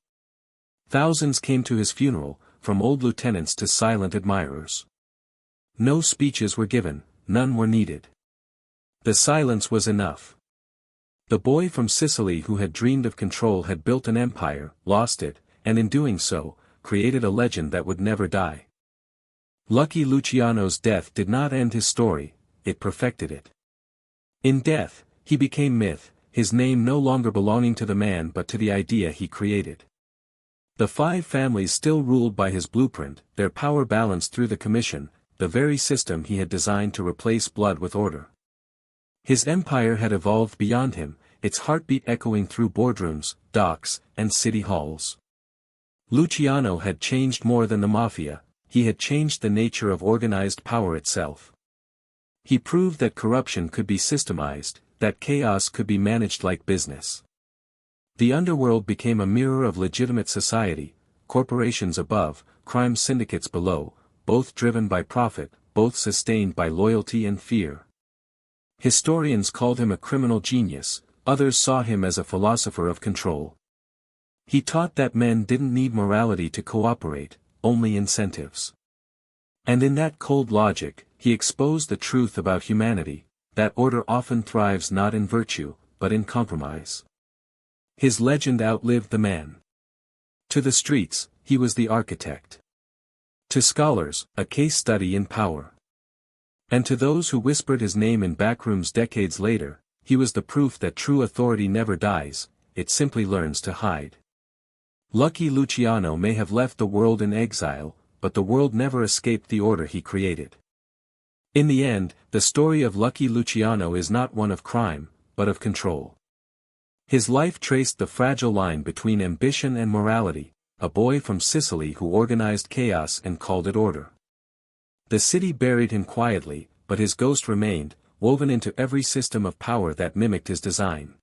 Thousands came to his funeral, from old lieutenants to silent admirers. No speeches were given, none were needed. The silence was enough. The boy from Sicily who had dreamed of control had built an empire, lost it, and in doing so, created a legend that would never die. Lucky Luciano's death did not end his story, it perfected it. In death, he became myth, his name no longer belonging to the man but to the idea he created. The 5 families still ruled by his blueprint, their power balanced through the commission, the very system he had designed to replace blood with order. His empire had evolved beyond him, its heartbeat echoing through boardrooms, docks, and city halls. Luciano had changed more than the mafia, he had changed the nature of organized power itself. He proved that corruption could be systemized, that chaos could be managed like business. The underworld became a mirror of legitimate society, corporations above, crime syndicates below, both driven by profit, both sustained by loyalty and fear. Historians called him a criminal genius, others saw him as a philosopher of control. He taught that men didn't need morality to cooperate, only incentives. And in that cold logic, he exposed the truth about humanity, that order often thrives not in virtue, but in compromise. His legend outlived the man. To the streets, he was the architect. To scholars, a case study in power. And to those who whispered his name in backrooms decades later, he was the proof that true authority never dies, it simply learns to hide. Lucky Luciano may have left the world in exile, but the world never escaped the order he created. In the end, the story of Lucky Luciano is not one of crime, but of control. His life traced the fragile line between ambition and morality, a boy from Sicily who organized chaos and called it order. The city buried him quietly, but his ghost remained, woven into every system of power that mimicked his design.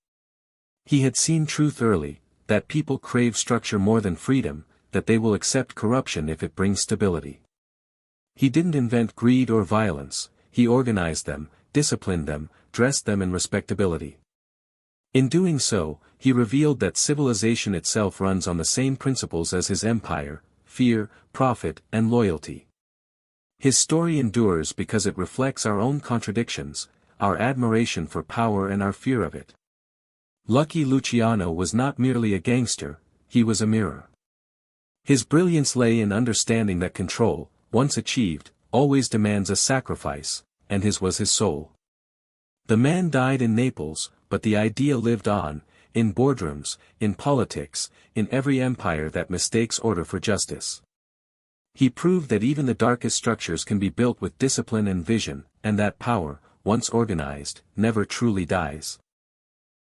He had seen truth early, that people crave structure more than freedom, that they will accept corruption if it brings stability. He didn't invent greed or violence, he organized them, disciplined them, dressed them in respectability. In doing so, he revealed that civilization itself runs on the same principles as his empire: fear, profit, and loyalty. His story endures because it reflects our own contradictions, our admiration for power and our fear of it. Lucky Luciano was not merely a gangster, he was a mirror. His brilliance lay in understanding that control, once achieved, always demands a sacrifice, and his was his soul. The man died in Naples, but the idea lived on, in boardrooms, in politics, in every empire that mistakes order for justice. He proved that even the darkest structures can be built with discipline and vision, and that power, once organized, never truly dies.